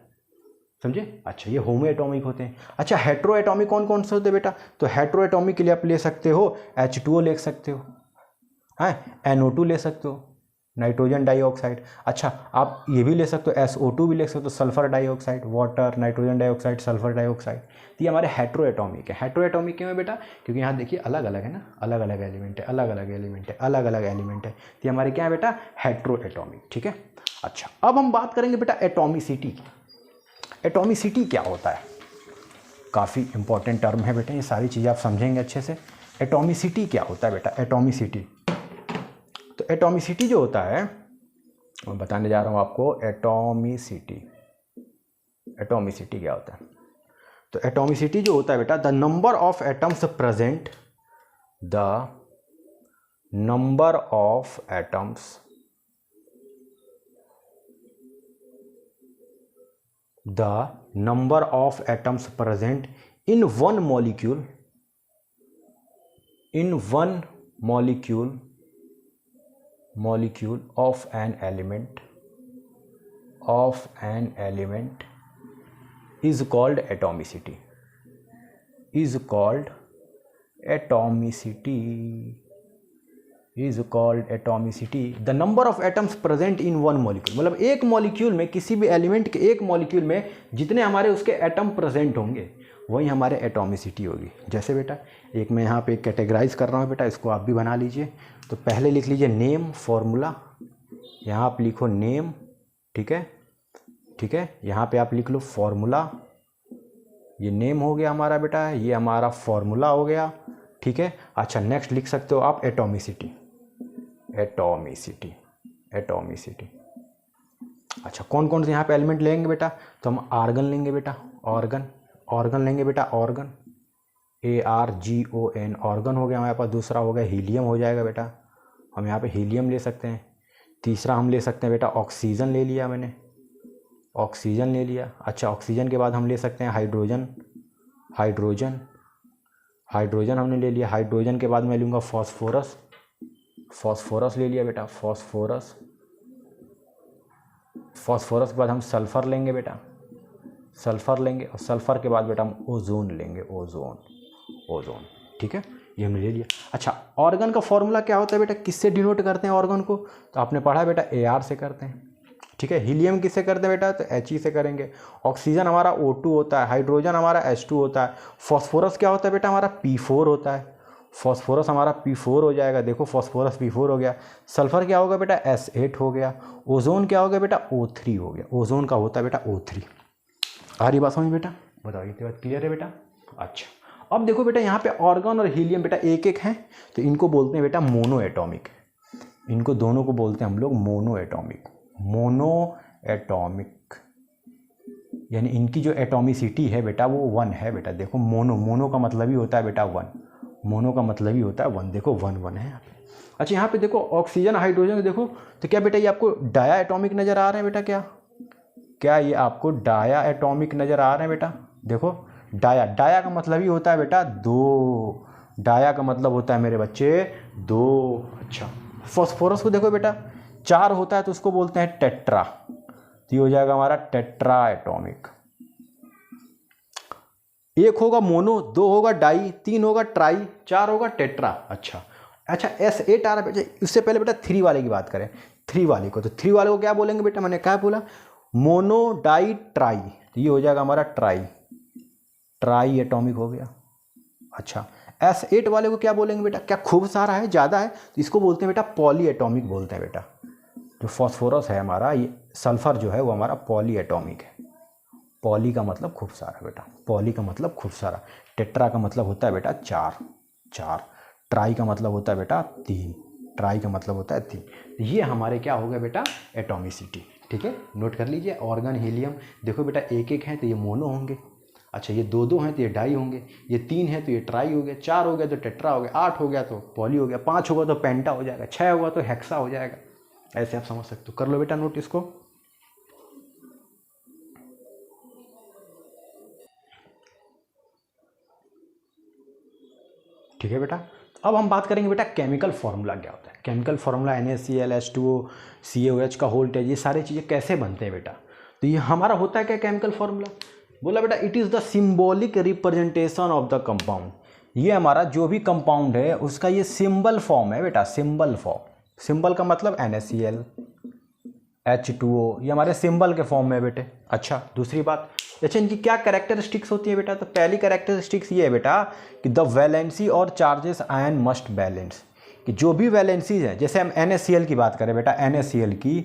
समझे। अच्छा ये होमो एटॉमिक होते हैं। अच्छा हेट्रो एटॉमिक कौन कौन से होते हैं बेटा, तो हेट्रो एटॉमिक के लिए आप ले सकते हो H2O ले सकते हो, हैं NO2 ले सकते हो, नाइट्रोजन डाइऑक्साइड। अच्छा आप ये भी ले सकते हो SO2 भी ले सकते हो, sulphur dioxide, water, nitrogen dioxide, sulphur dioxide. तो ये हमारे हेट्रो एटॉमिक है। हेट्रो एटॉमिक क्यों है बेटा, क्योंकि यहाँ देखिए अलग अलग है ना, अलग अलग एलिमेंट है, अलग अलग एलिमेंट है, अलग अलग एलिमेंट है, तो ये हमारे क्या है बेटा हेट्रो एटॉमिक, ठीक है। अच्छा अब हम बात करेंगे बेटा एटॉमिसिटी की। एटॉमिसिटी क्या होता है, काफ़ी इंपॉर्टेंट टर्म है बेटा, ये सारी चीज़ें आप समझेंगे अच्छे से। एटॉमिसिटी क्या होता है बेटा, एटॉमिसिटी, तो एटॉमिसिटी जो होता है मैं बताने जा रहा हूँ आपको। एटॉमिसिटी, एटॉमिसिटी क्या होता है, तो एटॉमिसिटी जो होता है बेटा the number of atoms present, the number of atoms, the number of atoms present in one molecule, in one molecule, molecule of an element, of an element is called atomicity, is called atomicity, is called atomicity। the number of atoms present in one molecule, मतलब एक molecule में, किसी भी element के एक molecule में जितने हमारे उसके एटम प्रेजेंट होंगे वही हमारे एटॉमिसिटी होगी। जैसे बेटा एक मैं यहाँ पे कैटेगराइज कर रहा हूँ बेटा, इसको आप भी बना लीजिए। तो पहले लिख लीजिए नेम फॉर्मूला, यहाँ आप लिखो नेम, ठीक है, ठीक है, यहाँ पे आप लिख लो फॉर्मूला, ये नेम हो गया हमारा बेटा, ये हमारा फॉर्मूला हो गया, ठीक है। अच्छा नेक्स्ट लिख सकते हो आप एटॉमिसिटी, एटॉमिसिटी, एटॉमिसिटी। अच्छा कौन कौन से यहाँ पे एलिमेंट लेंगे बेटा, तो हम आर्गन लेंगे बेटा, ऑर्गन, ऑर्गन लेंगे बेटा, ऑर्गन, ARGON, ऑर्गन हो गया हमारे पास। दूसरा हो गया हीलियम हो जाएगा बेटा, हम यहाँ पे हीलियम ले सकते हैं। तीसरा हम ले सकते हैं बेटा ऑक्सीजन, ले लिया मैंने, ऑक्सीजन ले लिया। अच्छा ऑक्सीजन के बाद हम ले सकते हैं हाइड्रोजन, हाइड्रोजन, हाइड्रोजन हमने ले लिया। हाइड्रोजन के बाद मैं लूँगा फॉस्फोरस, फॉस्फोरस ले लिया बेटा, फॉस्फोरस। फॉस्फोरस के बाद हम सल्फ़र लेंगे बेटा, सल्फ़र लेंगे, और सल्फ़र के बाद बेटा हम ओजोन लेंगे, ओजोन, ओजोन, ठीक है, ये हमने ले लिया। अच्छा ऑर्गन का फॉर्मूला क्या होता है बेटा, किससे डिनोट करते हैं ऑर्गन को, तो आपने पढ़ा बेटा AR से करते हैं, ठीक है। हीलियम किससे करते हैं बेटा, तो He से करेंगे। ऑक्सीजन हमारा O2 होता है, हाइड्रोजन हमारा H2 होता है। फॉस्फोरस क्या होता है बेटा, हमारा P4 होता है, फॉस्फोरस हमारा P4 हो जाएगा, देखो फॉस्फोरस P4 हो गया। सल्फ़र क्या होगा बेटा, S8 हो गया। ओजोन क्या हो गया बेटा, O3 हो गया, ओजोन का होता है बेटा O3। आ रही बात समझ बेटा, बताओ ये बात क्लियर है बेटा। अच्छा अब देखो बेटा यहाँ पे ऑर्गन और हीलियम बेटा एक एक हैं, तो इनको बोलते हैं बेटा मोनो एटॉमिक, इनको दोनों को बोलते हैं हम लोग मोनो एटॉमिक, मोनो एटॉमिक, यानी इनकी जो एटॉमिसिटी है बेटा वो 1 है बेटा। देखो मोनो, मोनो का मतलब ही होता है बेटा 1, मोनो का मतलब ही होता है 1, देखो 1 1 है यहाँ पे। अच्छा यहाँ पे देखो ऑक्सीजन हाइड्रोजन देखो, तो क्या बेटा ये आपको डाया एटॉमिक नज़र आ रहे हैं बेटा, क्या क्या ये आपको डाया एटॉमिक नज़र आ रहे हैं बेटा। देखो डाया, डाया का मतलब ही होता है बेटा 2, डाया का मतलब होता है मेरे बच्चे 2। अच्छा फॉस्फोरस को देखो बेटा 4 होता है तो उसको बोलते हैं टेट्रा, तो ये हो जाएगा हमारा टेट्रा एटॉमिक। 1 होगा मोनो, 2 होगा डाई, 3 होगा ट्राई, 4 होगा टेट्रा। अच्छा अच्छा S8 आ रहा है बेटा, उससे पहले बेटा 3 वाले की बात करें, 3 वाले को, तो 3 वाले को क्या बोलेंगे बेटा, मैंने क्या बोला, मोनो डाई ट्राई, तो ये हो जाएगा हमारा ट्राई, ट्राई एटॉमिक हो गया। अच्छा S8 वाले को क्या बोलेंगे बेटा, क्या खूब सारा है, ज़्यादा है, तो इसको बोलते हैं बेटा पॉली एटॉमिक बोलते हैं बेटा। जो फॉस्फोरस है हमारा, ये सल्फर जो है वो हमारा पॉली एटॉमिक है। पॉली का मतलब खूब सारा बेटा, पॉली का मतलब खूब सारा। टेट्रा का मतलब होता है बेटा 4, 4। ट्राई का मतलब होता है बेटा 3, ट्राई का मतलब होता है 3। ये हमारे क्या हो गया बेटा एटॉमिसिटी, ठीक है, नोट कर लीजिए। ऑर्गन हीलियम देखो बेटा 1 1 है तो ये मोनो होंगे। अच्छा ये 2 2 हैं तो ये डाई होंगे, ये 3 है तो ये ट्राई हो गया, 4 हो गया तो टेट्रा हो गया, 8 हो गया तो पॉली हो गया, 5 होगा तो पेंटा हो जाएगा, 6 होगा तो हेक्सा हो जाएगा। ऐसे आप समझ सकते हो, कर लो बेटा नोट इसको। ठीक है बेटा, अब हम बात करेंगे बेटा केमिकल फार्मूला क्या होता है। Chemical formula NaCl H2O CaOH का वोल्टेज, ये सारी चीज़ें कैसे बनते हैं बेटा। तो ये हमारा होता है क्या केमिकल फार्मूला, बोला बेटा it is the symbolic representation of the compound. ये हमारा जो भी कंपाउंड है उसका ये सिंबल फॉर्म है बेटा, सिंबल फॉर्म। सिंबल का मतलब NaCl H2O, ये हमारे सिंबल के फॉर्म में बेटे। अच्छा दूसरी बात, अच्छा इनकी क्या कैरेक्टरिस्टिक्स होती है बेटा। तो पहली कैरेक्टरिस्टिक्स ये है बेटा कि द वैलेंसी और चार्जेस आयन मस्ट बैलेंस, कि जो भी वैलेंसीज है, जैसे हम NaCl की बात करें बेटा, NaCl की,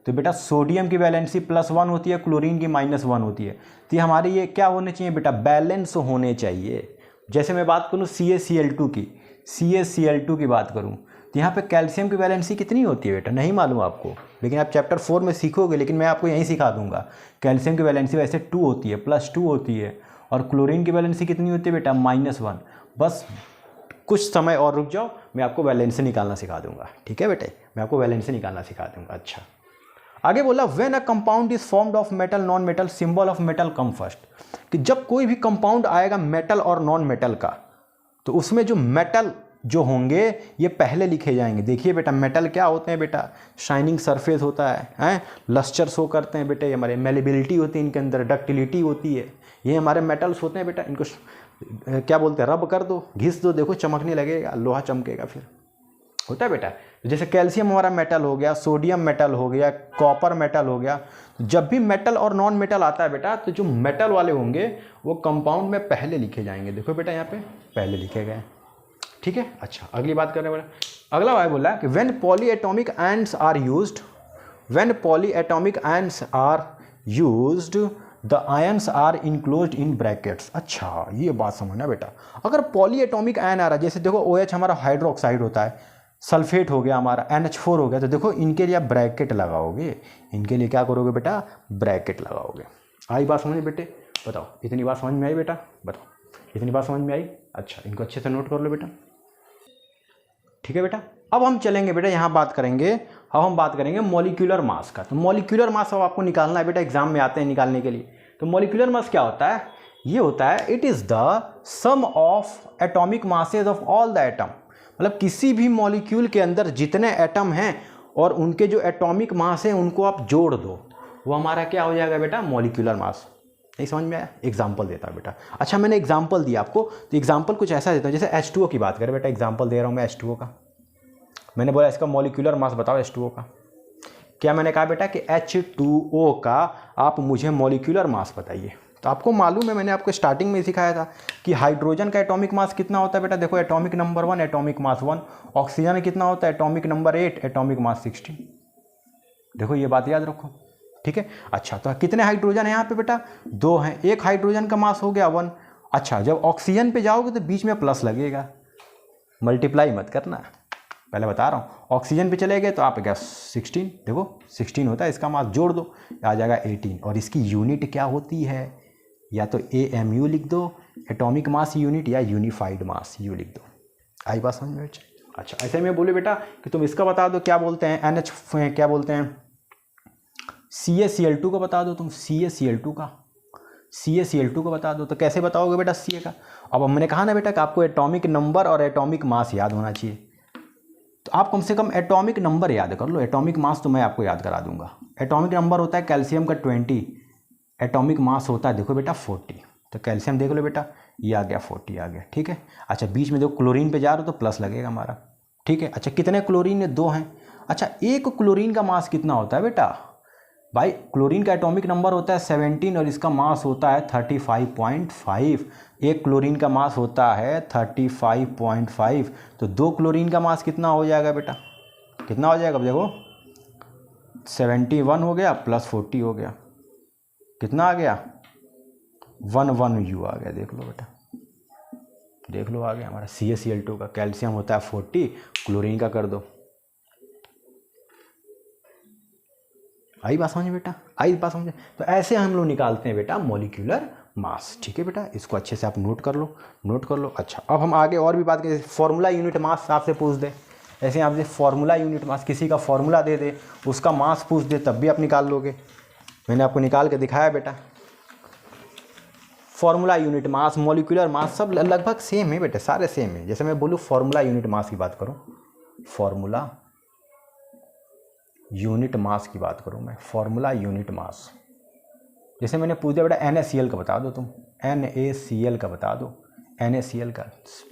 तो बेटा सोडियम की वैलेंसी +1 होती है, क्लोरीन की -1 होती है। तो ये हमारी ये क्या होने चाहिए बेटा, बैलेंस होने चाहिए। जैसे मैं बात करूँ CaCl2 की, CaCl2 की बात करूँ तो यहाँ पे कैल्शियम की वैलेंसी कितनी होती है बेटा, नहीं मालूम आपको, लेकिन आप चैप्टर 4 में सीखोगे, लेकिन मैं आपको यहीं सिखा दूंगा। कैल्शियम की वैलेंसी वैसे 2 होती है, +2 होती है, और क्लोरीन की वैलेंसी कितनी होती है बेटा, -1। बस कुछ समय और रुक जाओ, मैं आपको वैलेंसी निकालना सिखा दूंगा, ठीक है बेटे, मैं आपको वैलेंसी निकालना सिखा दूंगा। अच्छा आगे बोला when a compound is formed of metal non metal symbol of metal come first, कि जब कोई भी कंपाउंड आएगा मेटल और नॉन मेटल का, तो उसमें जो मेटल जो होंगे ये पहले लिखे जाएंगे। देखिए बेटा मेटल क्या होते हैं बेटा, शाइनिंग सरफेस होता है, लस्टर शो करते हैं बेटे, ये हमारे मेलेबिलिटी होती है इनके अंदर, डक्टिलिटी होती है, ये हमारे मेटल्स होते हैं बेटा। इनको क्या बोलते हैं, रब कर दो, घिस दो, देखो चमकने लगेगा, लोहा चमकेगा, फिर होता है बेटा। जैसे कैल्शियम हमारा मेटल हो गया, सोडियम मेटल हो गया, कॉपर मेटल हो गया। जब भी मेटल और नॉन मेटल आता है बेटा, तो जो मेटल वाले होंगे वो कंपाउंड में पहले लिखे जाएंगे। देखो बेटा यहाँ पे पहले लिखे गए, ठीक है। अच्छा अगली बात कर रहे हैं बेटा, अगला वाला बोला कि when polyatomic ions are used, when polyatomic ions are used the ions are enclosed in brackets. अच्छा ये बात समझना बेटा, अगर पॉलीएटॉमिक आयन आ रहा है, जैसे देखो OH हमारा हाइड्रोक्साइड होता है, सल्फेट हो गया हमारा, NH4 हो गया, तो देखो इनके लिए आप ब्रैकेट लगाओगे, इनके लिए क्या करोगे बेटा, ब्रैकेट लगाओगे। आई बात समझ बेटे, बताओ इतनी बात समझ में आई बेटा, बताओ इतनी बात समझ में आई। अच्छा इनको अच्छे से नोट कर लो बेटा, ठीक है बेटा। अब हम चलेंगे बेटा, यहाँ बात करेंगे, अब हम बात करेंगे मॉलिक्यूलर मास का। तो मॉलिक्यूलर मास अब आपको निकालना है बेटा, एग्जाम में आते हैं निकालने के लिए। तो मॉलिक्यूलर मास क्या होता है, ये होता है it is the sum of atomic masses of all the atom, मतलब किसी भी मॉलिक्यूल के अंदर जितने एटम हैं और उनके जो एटॉमिक मास हैं उनको आप जोड़ दो, वो हमारा क्या हो जाएगा बेटा, मॉलिक्यूलर मास। नहीं समझ में आया, एग्जाम्पल देता बेटा। अच्छा मैंने एग्जाम्पल दिया आपको, तो एग्जाम्पल कुछ ऐसा देता हूँ, जैसे H2O की बात करें बेटा, एग्जाम्पल दे रहा हूँ मैं H2O का। मैंने बोला इसका मॉलिक्यूलर मास बताओ H2O का, क्या मैंने कहा बेटा कि H2O का आप मुझे मॉलिक्यूलर मास बताइए। तो आपको मालूम है, मैंने आपको स्टार्टिंग में सिखाया था कि हाइड्रोजन का एटॉमिक मास कितना होता है बेटा, देखो atomic number 1 atomic mass 1, oxygen कितना होता है, एटॉमिक नंबर 8 एटॉमिक मास 16। देखो ये बात याद रखो, ठीक है। अच्छा तो कितने हाइड्रोजन है यहाँ पे बेटा, 2 हैं, एक हाइड्रोजन का मास हो गया 1। अच्छा जब ऑक्सीजन पे जाओगे तो बीच में प्लस लगेगा, मल्टीप्लाई मत करना, पहले बता रहा हूँ। ऑक्सीजन पे चले गए तो आप क्या 16, देखो 16 होता है, इसका मास जोड़ दो आ जाएगा 18, और इसकी यूनिट क्या होती है, या तो AMU लिख दो एटॉमिक मास यूनिट, या यूनिफाइड मास यू लिख दो। आई बात समझ में। अच्छा ऐसे में बोले बेटा कि तुम इसका बता दो, क्या बोलते हैं NH, क्या बोलते हैं CaCl2 का बता दो तुम, CaCl2 का बता दो। तो कैसे बताओगे बेटा Ca का, अब मैंने कहा ना बेटा कि आपको एटॉमिक नंबर और एटॉमिक मास याद होना चाहिए, तो आप कम से कम एटॉमिक नंबर याद कर लो, एटॉमिक मास तो मैं आपको याद करा दूंगा। एटॉमिक नंबर होता है कैल्शियम का 20, एटॉमिक मास होता है देखो बेटा 40, तो कैल्शियम देख लो बेटा, ये आ गया 40 आ गया, ठीक है। अच्छा बीच में देखो क्लोरीन पे जा रहे हो तो प्लस लगेगा हमारा, ठीक है। अच्छा कितने क्लोरीन है, 2 हैं। अच्छा एक क्लोरीन का मास कितना होता है बेटा, भाई क्लोरीन का एटॉमिक नंबर होता है 17 और इसका मास होता है 35.5। एक क्लोरीन का मास होता है 35.5, तो 2 क्लोरीन का मास कितना हो जाएगा बेटा, कितना हो जाएगा, देखो 71 हो गया प्लस 40 हो गया, कितना आ गया 11U आ गया, देख लो बेटा, देख लो आ गया हमारा CaCl2 का। कैल्शियम होता है 40, क्लोरीन का कर दो। आई बात समझ बेटा, आई बात समझे। तो ऐसे हम लोग निकालते हैं बेटा मॉलिक्यूलर मास, ठीक है बेटा, इसको अच्छे से आप नोट कर लो, नोट कर लो। अच्छा अब हम आगे और भी बात करें, फॉर्मूला यूनिट मास आपसे पूछ दे, ऐसे आपसे फॉर्मूला यूनिट मास, किसी का फॉर्मूला दे दे, उसका मास पूछ दे, तब भी आप निकाल लोगे। मैंने आपको निकाल के दिखाया बेटा, फॉर्मूला यूनिट मास, मॉलिक्यूलर मास सब लगभग सेम है बेटे, सारे सेम है। जैसे मैं बोलूँ फॉर्मूला यूनिट मास की बात करूँ, फॉर्मूला यूनिट मास की बात करूँ मैं, फॉर्मूला यूनिट मास, जैसे मैंने पूछ दिया बेटा NaCl का बता दो, तुम NaCl का बता दो, NaCl का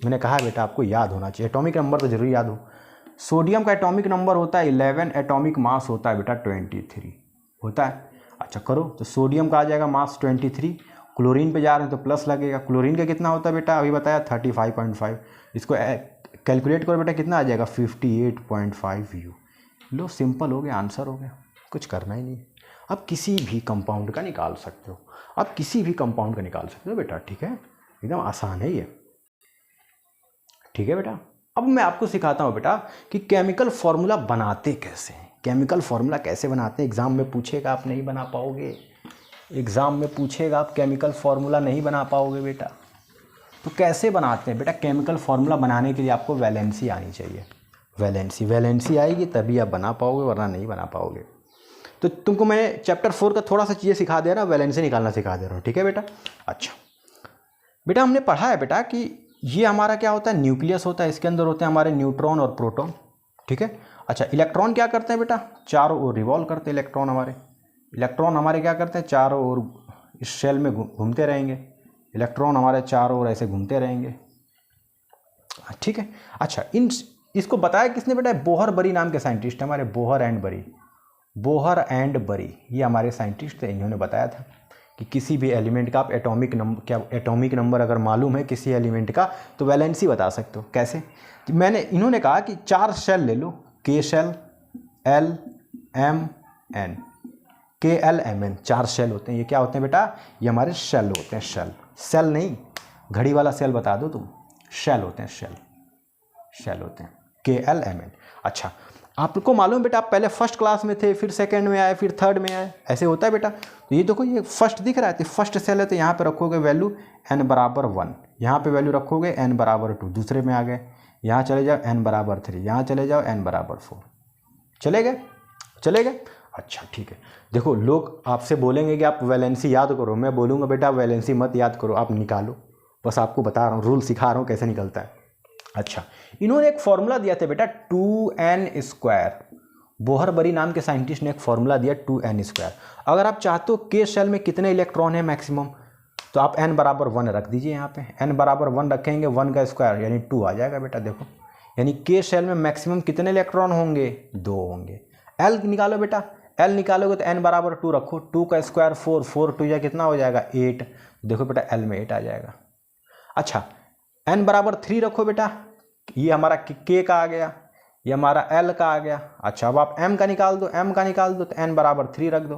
मैंने कहा बेटा आपको याद होना चाहिए, एटॉमिक नंबर तो जरूर याद हो। सोडियम का एटॉमिक नंबर होता है 11, एटॉमिक मास होता है बेटा 23 होता है। अच्छा करो, तो सोडियम का आ जाएगा मास 23, क्लोरीन पे जा रहे हैं तो प्लस लगेगा। क्लोरीन का कितना होता है बेटा, अभी बताया 35.5, इसको कैलकुलेट करो बेटा कितना आ जाएगा 58.5 U। लो सिंपल हो गया, आंसर हो गया, कुछ करना ही नहीं। आप किसी भी कंपाउंड का निकाल सकते हो, आप किसी भी कंपाउंड का निकाल सकते हो बेटा, ठीक है, एकदम आसान है ये, ठीक है बेटा। अब मैं आपको सिखाता हूँ बेटा कि केमिकल फॉर्मूला बनाते कैसे हैं, केमिकल फॉर्मूला कैसे बनाते हैं। एग्ज़ाम में पूछेगा आप नहीं बना पाओगे, एग्ज़ाम में पूछेगा आप केमिकल फार्मूला नहीं बना पाओगे बेटा। तो कैसे बनाते हैं बेटा, केमिकल फार्मूला बनाने के लिए आपको वैलेंसी आनी चाहिए, वैलेंसी आएगी तभी आप बना पाओगे, वरना नहीं बना पाओगे। तो तुमको मैं चैप्टर 4 का थोड़ा सा चीज़ें सिखा दे रहा हूँ, वैलेंसी निकालना सिखा दे रहा हूँ, ठीक है बेटा। अच्छा बेटा हमने पढ़ा है बेटा कि ये हमारा क्या होता है, न्यूक्लियस होता है, इसके अंदर होते हैं हमारे न्यूट्रॉन और प्रोटॉन, ठीक है। अच्छा इलेक्ट्रॉन क्या करते हैं बेटा, चारों ओर रिवॉल्व करते हैं इलेक्ट्रॉन हमारे क्या करते हैं, चारों ओर इस शेल में घूमते रहेंगे, इलेक्ट्रॉन हमारे चारों ओर ऐसे घूमते रहेंगे, ठीक है। अच्छा इसको बताया किसने बेटा, बोहर बरी नाम के साइंटिस्ट हमारे, बोहर एंड बरी ये हमारे साइंटिस्ट थे। इन्होंने बताया था कि किसी भी एलिमेंट का आप एटॉमिक नंबर अगर मालूम है किसी एलिमेंट का तो वैलेंसी बता सकते हो। कैसे, इन्होंने कहा कि 4 शेल ले लो, K shell, L M N, KLMN 4 shell होते हैं। ये क्या होते हैं बेटा, ये हमारे शेल होते हैं, सेल नहीं, घड़ी वाला सेल बता दो तुम, शेल होते हैं, शेल होते हैं KLMN। अच्छा आपको मालूम बेटा, आप पहले फर्स्ट क्लास में थे, फिर सेकंड में आए, फिर थर्ड में आए, ऐसे होता है बेटा। तो ये देखो ये फर्स्ट दिख रहा है, तो फर्स्ट सेल है, तो यहाँ पे रखोगे वैल्यू n बराबर 1, यहाँ पे वैल्यू रखोगे n बराबर 2, दूसरे में आ गए, यहाँ चले जाओ n बराबर 3, यहाँ चले जाओ n बराबर 4, चले गए। अच्छा ठीक है, देखो लोग आपसे बोलेंगे कि आप वैलेंसी याद करो, मैं बोलूँगा बेटा वैलेंसी मत याद करो, आप निकालो, बस आपको बता रहा हूँ, रूल सिखा रहा हूँ कैसे निकलता है। अच्छा इन्होंने एक फॉर्मूला दिया था बेटा 2n², बोहर बरी नाम के साइंटिस्ट ने एक फॉर्मूला दिया 2n²। अगर आप चाहते हो K शेल में कितने इलेक्ट्रॉन है मैक्सिमम, तो आप n बराबर 1 रख दीजिए, यहाँ पे n बराबर 1 रखेंगे, 1 का स्क्वायर यानी 2 आ जाएगा बेटा। देखो यानी K शेल में मैक्सिमम कितने इलेक्ट्रॉन होंगे, 2 होंगे। L निकालो बेटा, L निकालोगे तो n बराबर 2 रखो, 2 का स्क्वायर 4, 4 2 या कितना हो जाएगा 8, देखो बेटा L में 8 आ जाएगा। अच्छा n बराबर 3 रखो बेटा, ये हमारा K का आ गया, ये हमारा L का आ गया। अच्छा अब आप M का निकाल दो, तो n बराबर 3 रख दो,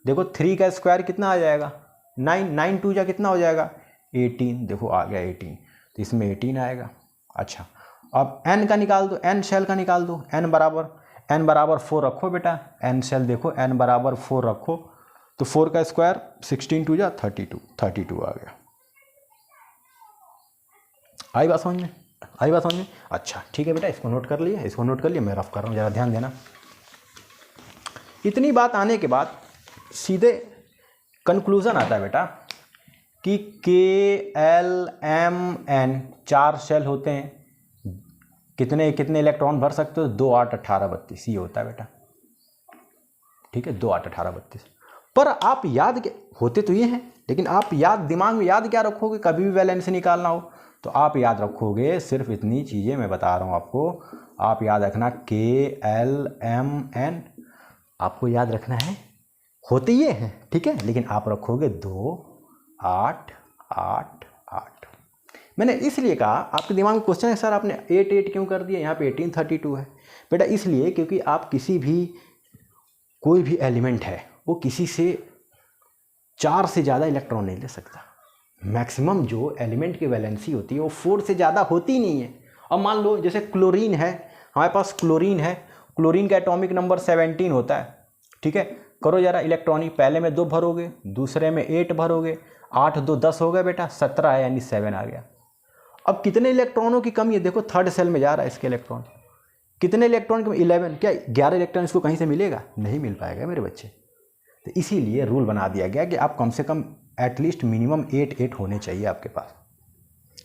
देखो 3 का स्क्वायर कितना आ जाएगा 9, 9 2 या कितना हो जाएगा 18, देखो आ गया 18, तो इसमें 18 आएगा। अच्छा अब n का निकाल दो, n शेल का निकाल दो, n बराबर 4 रखो बेटा, n शेल देखो n बराबर 4 रखो, तो 4 का स्क्वायर 16 2 या 32 आ गया। आई बात समझ में, अच्छा ठीक है बेटा, इसको नोट कर लिया, मैं रफ कर रहा हूँ, ज़रा ध्यान देना। इतनी बात आने के बाद सीधे कंक्लूज़न आता है बेटा कि KLMN 4 शेल होते हैं, कितने इलेक्ट्रॉन भर सकते हो, 2 8 18 32 ये होता है बेटा, ठीक है, 2 8 18 32। पर आप याद होते तो ये हैं, लेकिन आप दिमाग में याद क्या रखोगे, कभी भी वैलेंसी निकालना हो तो आप याद रखोगे सिर्फ इतनी चीज़ें मैं बता रहा हूँ आपको, आप याद रखना KLMN आपको याद रखना है, होते ये हैं ठीक है, लेकिन आप रखोगे 2 8 8 8। मैंने इसलिए कहा, आपके दिमाग में क्वेश्चन है सर आपने 8 8 क्यों कर दिया, यहाँ पे 18 32 है बेटा, इसलिए क्योंकि आप कोई भी एलिमेंट है वो किसी से 4 से ज़्यादा इलेक्ट्रॉन नहीं ले सकता। मैक्सिमम जो एलिमेंट की वैलेंसी होती है वो 4 से ज़्यादा होती नहीं है। अब मान लो जैसे क्लोरीन है, हमारे पास क्लोरीन का एटॉमिक नंबर 17 होता है, ठीक है। करो ज़रा इलेक्ट्रॉनिक, पहले में 2 भरोगे, दूसरे में 8 भरोगे, 8 2 10 हो गए बेटा, 17 है यानी 7 आ गया। अब कितने इलेक्ट्रॉनों की कमी है, देखो थर्ड सेल में जा रहा है इसके इलेक्ट्रॉन, कितने इलेक्ट्रॉन की 11, क्या 11 इलेक्ट्रॉन इसको कहीं से मिलेगा, नहीं मिल पाएगा मेरे बच्चे। तो इसीलिए रूल बना दिया गया कि आप कम से कम एटलीस्ट मिनिमम 8 होने चाहिए आपके पास।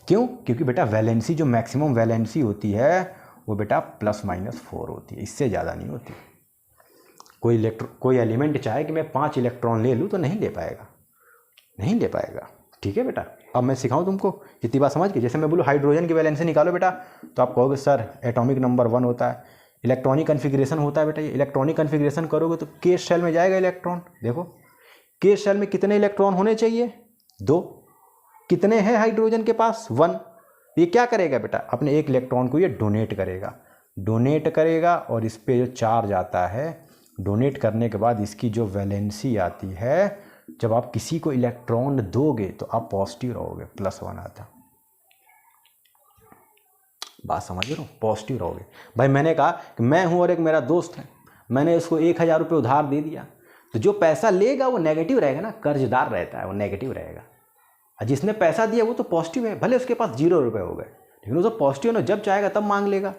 क्यों? क्योंकि बेटा वैलेंसी जो मैक्सिमम वैलेंसी होती है वो बेटा +-4 होती है, इससे ज़्यादा नहीं होती। कोई एलिमेंट चाहे कि मैं 5 इलेक्ट्रॉन ले लूँ तो नहीं ले पाएगा, नहीं ले पाएगा। ठीक है बेटा, अब मैं सिखाऊं तुमको, इतनी बात समझ के। जैसे मैं बोलूँ हाइड्रोजन की वैलेंसी निकालो बेटा, तो आप कहोगे सर एटॉमिक नंबर 1 होता है, इलेक्ट्रॉनिक कन्फिग्रेशन होता है बेटा। ये इलेक्ट्रॉनिक कन्फिग्रेशन करोगे तो के शेल में जाएगा इलेक्ट्रॉन। देखो के शेल में कितने इलेक्ट्रॉन होने चाहिए? 2। कितने हैं हाइड्रोजन के पास? 1। ये क्या करेगा बेटा? अपने एक इलेक्ट्रॉन को ये डोनेट करेगा और इस पर जो चार्ज आता है, डोनेट करने के बाद इसकी जो वैलेंसी आती है, जब आप किसी को इलेक्ट्रॉन दोगे तो आप पॉजिटिव रहोगे, +1 आता। बात समझ रहे हो? पॉजिटिव रहोगे। भाई मैंने कहा कि मैं हूं और एक मेरा दोस्त है, मैंने उसको 1000 रुपये उधार दे दिया, तो जो पैसा लेगा वो नेगेटिव रहेगा ना, कर्जदार रहता है वो नेगेटिव रहेगा। और जिसने पैसा दिया वो तो पॉजिटिव है, भले उसके पास 0 रुपये हो गए, लेकिन वो तो पॉजिटिव ना, जब चाहेगा तब मांग लेगा।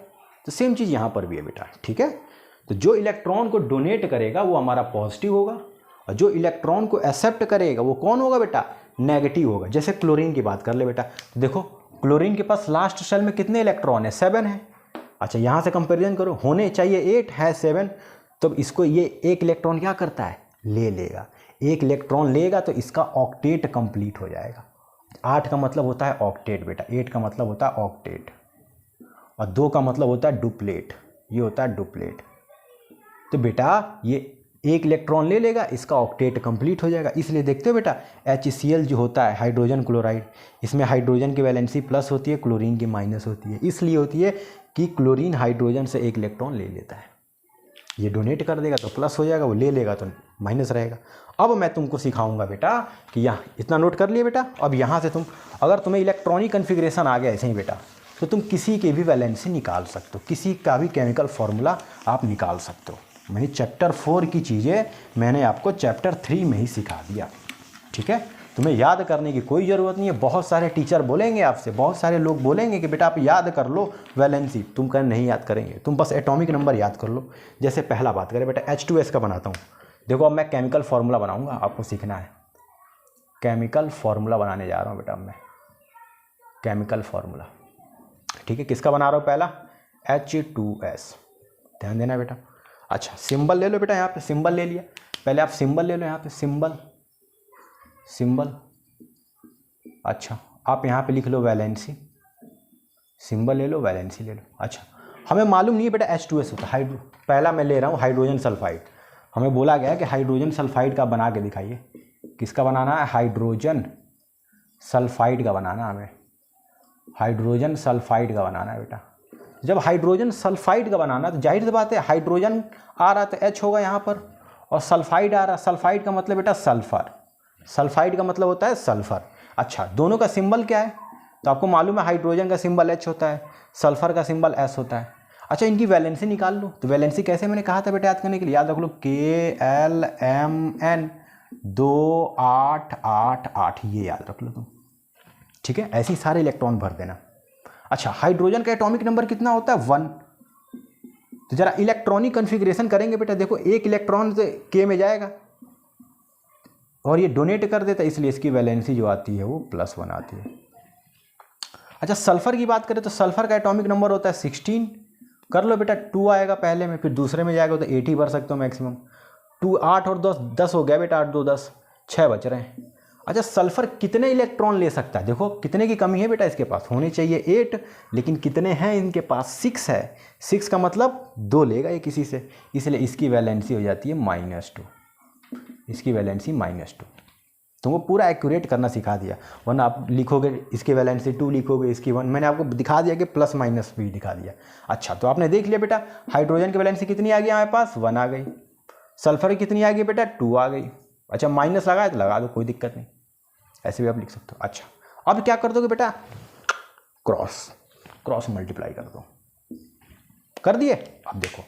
तो सेम चीज़ यहाँ पर भी है बेटा। ठीक है, तो जो इलेक्ट्रॉन को डोनेट करेगा वो हमारा पॉजिटिव होगा, और जो इलेक्ट्रॉन को एक्सेप्ट करेगा वो कौन होगा बेटा? नेगेटिव होगा। जैसे क्लोरीन की बात कर ले बेटा, तो देखो क्लोरीन के पास लास्ट शेल में कितने इलेक्ट्रॉन है? 7 है। अच्छा यहाँ से कंपैरिजन करो, होने चाहिए 8, है 7, तो इसको ये एक इलेक्ट्रॉन क्या करता है? ले लेगा। एक इलेक्ट्रॉन लेगा तो इसका ऑक्टेट कंप्लीट हो जाएगा। 8 का मतलब होता है ऑक्टेट बेटा, 8 का मतलब होता है ऑक्टेट, और 2 का मतलब होता है डुप्लेट, ये होता है डुप्लेट। तो बेटा ये एक इलेक्ट्रॉन ले लेगा, इसका ऑक्टेट कंप्लीट हो जाएगा। इसलिए देखते हो बेटा HCl जो होता है हाइड्रोजन क्लोराइड, इसमें हाइड्रोजन की वैलेंसी प्लस होती है, क्लोरीन की माइनस होती है। इसलिए होती है कि क्लोरीन हाइड्रोजन से एक इलेक्ट्रॉन ले लेता है, ये डोनेट कर देगा तो प्लस हो जाएगा, वो ले लेगा तो माइनस रहेगा। अब मैं तुमको सिखाऊंगा बेटा कि यहाँ इतना नोट कर लिए बेटा। अब यहाँ से अगर तुम्हें इलेक्ट्रॉनिक कन्फिग्रेशन आ गया ऐसे ही बेटा, तो तुम किसी की भी वैलेंसी निकाल सकते हो, किसी का भी केमिकल फॉर्मूला आप निकाल सकते हो। मैंने चैप्टर 4 की चीज़ें मैंने आपको चैप्टर 3 में ही सिखा दिया। ठीक है, तुम्हें याद करने की कोई ज़रूरत नहीं है। बहुत सारे टीचर बोलेंगे आपसे, बहुत सारे लोग बोलेंगे कि बेटा आप याद कर लो वैलेंसी, तुम कहें नहीं याद करेंगे, तुम बस एटॉमिक नंबर याद कर लो। जैसे पहला बात करें बेटा H2S का बनाता हूँ। देखो अब मैं केमिकल फार्मूला बनाऊँगा, आपको सीखना है। केमिकल फार्मूला बनाने जा रहा हूँ बेटा मैं, केमिकल फार्मूला। ठीक है, किसका बना रहा हूँ? पहला H2S, ध्यान देना बेटा। अच्छा सिंबल ले लो बेटा, यहाँ पे सिंबल ले लिया। पहले आप सिंबल ले लो, यहाँ पे सिंबल। अच्छा आप यहाँ पे लिख लो वैलेंसी, सिंबल ले लो, वैलेंसी ले लो। अच्छा हमें मालूम नहीं है बेटा H2S होता है पहला मैं ले रहा हूँ हाइड्रोजन सल्फाइड। हमें बोला गया है कि हाइड्रोजन सल्फाइड का बना के दिखाइए। किसका बनाना है? हाइड्रोजन सल्फाइड का बनाना है हमें, हाइड्रोजन सल्फाइड का बनाना है बेटा। जब हाइड्रोजन सल्फाइड का बनाना तो जाहिर सी बात है हाइड्रोजन आ रहा तो H होगा यहाँ पर, और सल्फाइड आ रहा, सल्फाइड का मतलब बेटा सल्फर, सल्फाइड का मतलब होता है सल्फर। अच्छा दोनों का सिंबल क्या है? तो आपको मालूम है हाइड्रोजन का सिंबल H होता है, सल्फर का सिंबल S होता है। अच्छा इनकी वैलेंसी निकाल लो। तो वैलेंसी कैसे मैंने कहा था बेटा याद करने के लिए, याद रख लो KLMN 2888, ये याद रख लो तुम। ठीक है, ऐसे ही सारे इलेक्ट्रॉन भर देना। अच्छा हाइड्रोजन का एटॉमिक नंबर कितना होता है? 1। तो जरा इलेक्ट्रॉनिक कन्फिग्रेशन करेंगे बेटा, देखो एक इलेक्ट्रॉन से K में जाएगा और ये डोनेट कर देता है, इसलिए इसकी वैलेंसी जो आती है वो +1 आती है। अच्छा सल्फर की बात करें तो सल्फर का एटॉमिक नंबर होता है 16। कर लो बेटा, 2 आएगा पहले में, फिर दूसरे में जाएगा तो 8 ही भर सकते हो मैक्सिमम। 2 8 और 10 हो गया बेटा, 8 2 10, 6 बच रहे हैं। अच्छा सल्फर कितने इलेक्ट्रॉन ले सकता है? देखो कितने की कमी है बेटा, इसके पास होने चाहिए 8, लेकिन कितने हैं इनके पास? 6 है। 6 का मतलब 2 लेगा ये किसी से, इसलिए इसकी वैलेंसी हो जाती है -2। इसकी वैलेंसी -2। तुमको पूरा एक्यूरेट करना सिखा दिया, वरना आप लिखोगे इसकी वैलेंसी 2 लिखोगे, इसकी 1। मैंने आपको दिखा दिया कि +- भी दिखा दिया। अच्छा तो आपने देख लिया बेटा हाइड्रोजन की वैलेंसी कितनी आ गई हमारे पास? 1 आ गई। सल्फर की कितनी आ गई बेटा? 2 आ गई। अच्छा माइनस लगाए तो लगा दो, कोई दिक्कत नहीं, ऐसे भी आप लिख सकते हो। अच्छा अब क्या कर दोगे बेटा? क्रॉस मल्टीप्लाई कर दो। कर दिए? अब देखो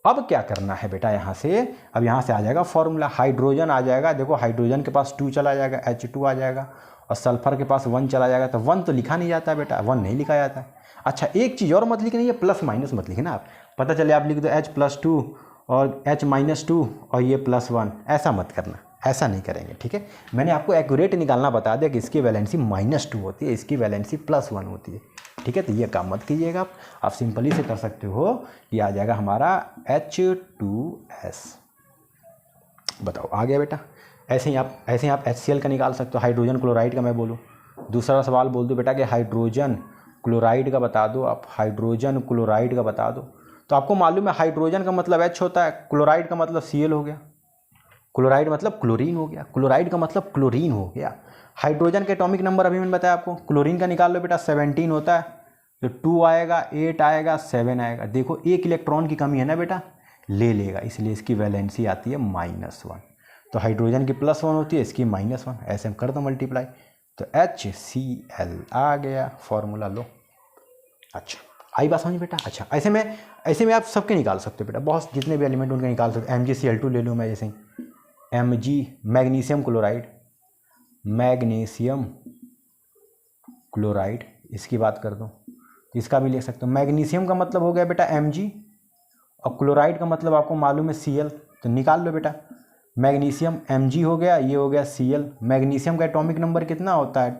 अब क्या करना है बेटा, यहाँ से अब यहाँ से आ जाएगा फॉर्मूला, हाइड्रोजन आ जाएगा। देखो हाइड्रोजन के पास 2 चला जाएगा, H2 आ जाएगा, और सल्फर के पास 1 चला जाएगा। तो 1 तो लिखा नहीं जाता है बेटा, 1 नहीं लिखा जाता है। अच्छा एक चीज़ और मत लिखनी है, +- मत लिखना आप, पता चले आप लिख दो H+2 और H-2 और ये +1, ऐसा मत करना, ऐसा नहीं करेंगे, ठीक है। मैंने आपको एक्यूरेट निकालना बता दिया कि इसकी वैलेंसी -2 होती है, इसकी वैलेंसी +1 होती है, ठीक है। तो ये काम मत कीजिएगा आप सिंपली से कर सकते हो कि आ जाएगा हमारा H2S। बताओ आ गया बेटा। ऐसे ही आप HCl का निकाल सकते हो। हाइड्रोजन क्लोराइड का मैं बोलूँ, दूसरा सवाल बोल दो बेटा कि हाइड्रोजन क्लोराइड का बता दो, आप हाइड्रोजन क्लोराइड का बता दो। तो आपको मालूम है हाइड्रोजन का मतलब H होता है, क्लोराइड का मतलब Cl हो गया, क्लोराइड मतलब क्लोरीन हो गया, क्लोराइड का मतलब क्लोरीन हो गया। हाइड्रोजन के एटॉमिक नंबर अभी मैंने बताया आपको, क्लोरीन का निकाल लो बेटा 17 होता है, तो 2 आएगा, 8 आएगा, 7 आएगा। देखो एक इलेक्ट्रॉन की कमी है ना बेटा, ले लेगा, इसलिए इसकी वैलेंसी आती है -1। तो हाइड्रोजन की +1 होती है, इसकी -1, ऐसे हम कर दो मल्टीप्लाई, तो HCl आ गया फॉर्मूला लो। अच्छा आई बात समझ बेटा। अच्छा ऐसे में आप सबके निकाल सकते हो बेटा, बहुत जितने भी एलिमेंट उनके निकाल सकते हो। MgCl2 ले लूँ मैं, जैसे Mg मैग्नीशियम क्लोराइड, इसकी बात कर दो, इसका भी ले सकते हो। मैग्नीशियम का मतलब हो गया बेटा Mg, और क्लोराइड का मतलब आपको मालूम है Cl, तो निकाल लो बेटा। मैग्नीशियम Mg हो गया, ये हो गया Cl। मैग्नीशियम का एटॉमिक नंबर कितना होता है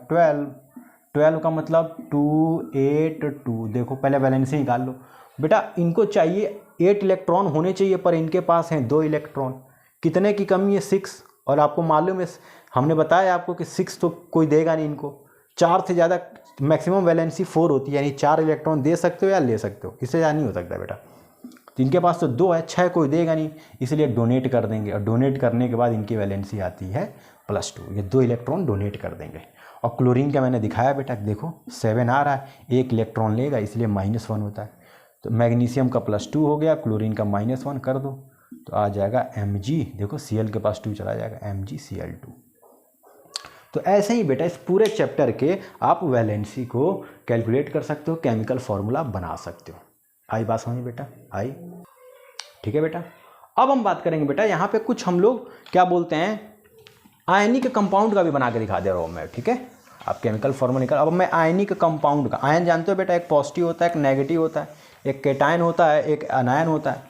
12 का मतलब 282। देखो पहले वैलेंसी निकाल लो बेटा, इनको चाहिए 8 इलेक्ट्रॉन होने चाहिए, पर इनके पास हैं 2 इलेक्ट्रॉन। कितने की कमी है 6, और आपको मालूम है हमने बताया आपको कि 6 तो कोई देगा नहीं इनको, 4 से ज़्यादा मैक्सिमम वैलेंसी 4 होती है, यानी 4 इलेक्ट्रॉन दे सकते हो या ले सकते हो, इससे ज़्यादा नहीं हो सकता बेटा। तो इनके पास तो 2 है, 6 कोई देगा नहीं, इसलिए डोनेट कर देंगे, और डोनेट करने के बाद इनकी वैलेंसी आती है +2, ये 2 इलेक्ट्रॉन डोनेट कर देंगे। और क्लोरीन का मैंने दिखाया बेटा, देखो 7 आ रहा है, 1 इलेक्ट्रॉन लेगा, इसलिए -1 होता है। तो मैग्नीशियम का +2 हो गया, क्लोरीन का -1 कर दो, तो आ जाएगा Mg, देखो Cl के पास 2 चला जाएगा, MgCl2। तो ऐसे ही बेटा इस पूरे चैप्टर के आप वैलेंसी को कैलकुलेट कर सकते हो, केमिकल फॉर्मूला बना सकते हो। आई बात समझ बेटा, आई ठीक है बेटा। अब हम बात करेंगे बेटा, यहाँ पे कुछ हम लोग क्या बोलते हैं, आयनिक कंपाउंड का भी बना के दिखा दे रहा हूँ मैं, ठीक है। आप केमिकल फॉर्मूला निकाल। अब मैं आयनिक कंपाउंड का, आयन जानते हो बेटा, एक पॉजिटिव होता है, एक नेगेटिव होता है, एक केटायन होता है, एक अनायन होता है।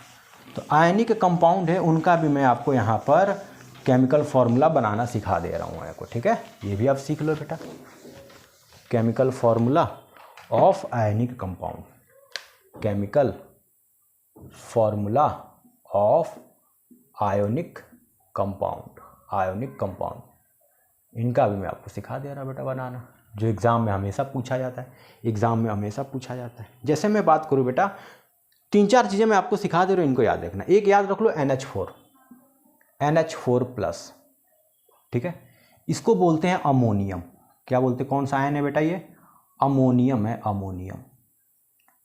तो आयनिक कंपाउंड है, उनका भी मैं आपको यहाँ पर केमिकल फॉर्मूला बनाना सिखा दे रहा हूँ आपको, ठीक है। ये भी आप सीख लो बेटा, chemical formula of ionic compound, chemical formula of ionic compound, ionic compound, इनका भी मैं आपको सिखा दे रहा बेटा बनाना, जो एग्ज़ाम में हमेशा पूछा जाता है, एग्ज़ाम में हमेशा पूछा जाता है। जैसे मैं बात करूँ बेटा, 3-4 चीज़ें मैं आपको सिखा दे रहा हूँ, इनको याद रखना। एक याद रख लो NH4+, ठीक है। इसको बोलते हैं अमोनियम। क्या बोलते हैं, कौन सा आयन है बेटा ये, अमोनियम है,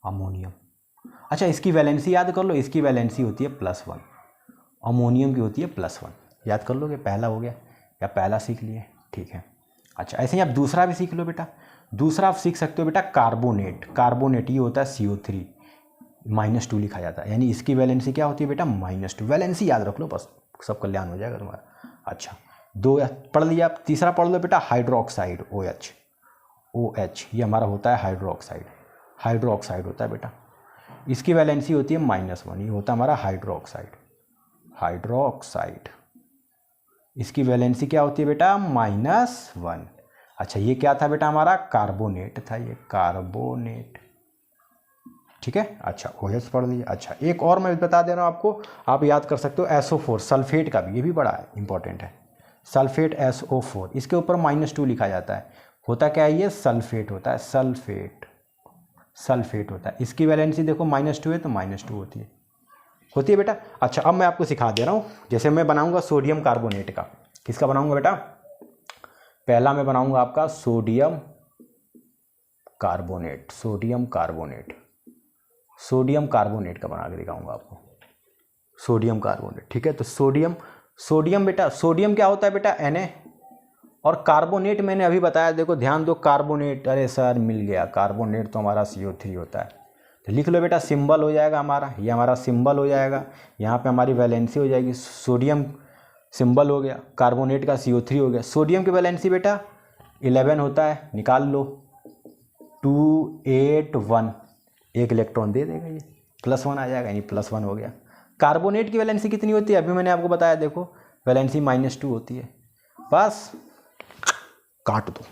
अमोनियम। अच्छा इसकी वैलेंसी याद कर लो, इसकी वैलेंसी होती है +1, अमोनियम की होती है +1, याद कर लोगे, पहला हो गया या पहला सीख लिए, ठीक है। अच्छा ऐसे ही आप दूसरा भी सीख लो बेटा, दूसरा आप सीख सकते हो बेटा कार्बोनेट, ये होता है CO3, -2 लिखा जाता है, यानी इसकी वैलेंसी क्या होती है बेटा -2। वैलेंसी याद रख लो, बस सब कल्याण हो जाएगा तुम्हारा। अच्छा 2 पढ़ लिया, तीसरा पढ़ लो बेटा हाइड्रोक्साइड, OH, ये हमारा होता है हाइड्रोक्साइड होता है बेटा, इसकी वैलेंसी होती है -1, ये होता है हमारा हाइड्रोक्साइड, इसकी वैलेंसी क्या होती है बेटा -1। अच्छा ये क्या था बेटा, हमारा कार्बोनेट था, ये कार्बोनेट, ठीक है। अच्छा OH पढ़ लिया। अच्छा एक और मैं बता दे रहा हूँ आपको, आप याद कर सकते हो SO4, सल्फेट का भी, ये भी बड़ा इंपॉर्टेंट है, सल्फेट SO4, इसके ऊपर -2 लिखा जाता है, होता क्या है, ये सल्फेट होता है, सल्फेट होता है, इसकी वैलेंसी देखो -2 है, तो -2 होती है बेटा। अच्छा अब मैं आपको सिखा दे रहा हूँ, जैसे मैं बनाऊंगा सोडियम कार्बोनेट का, किसका बनाऊंगा बेटा, पहला मैं बनाऊंगा आपका सोडियम कार्बोनेट का बना के दिखाऊंगा आपको, सोडियम कार्बोनेट, ठीक है। तो सोडियम बेटा, सोडियम क्या होता है बेटा Na, और कार्बोनेट मैंने अभी बताया, देखो ध्यान दो, कार्बोनेट, अरे सर मिल गया, कार्बोनेट तो हमारा CO3 होता है, तो लिख लो बेटा, सिंबल हो जाएगा हमारा, ये हमारा सिंबल हो जाएगा, यहाँ पे हमारी वैलेंसी हो जाएगी, सोडियम सिंबल हो गया, कार्बोनेट का CO3 हो गया। सोडियम की वैलेंसी बेटा 11 होता है, निकाल लो, 281, 1 इलेक्ट्रॉन दे देगा, ये +1 आ जाएगा, यानी +1 हो गया। कार्बोनेट की वैलेंसी कितनी होती है, अभी मैंने आपको बताया, देखो वैलेंसी -2 होती है। बस काट दो,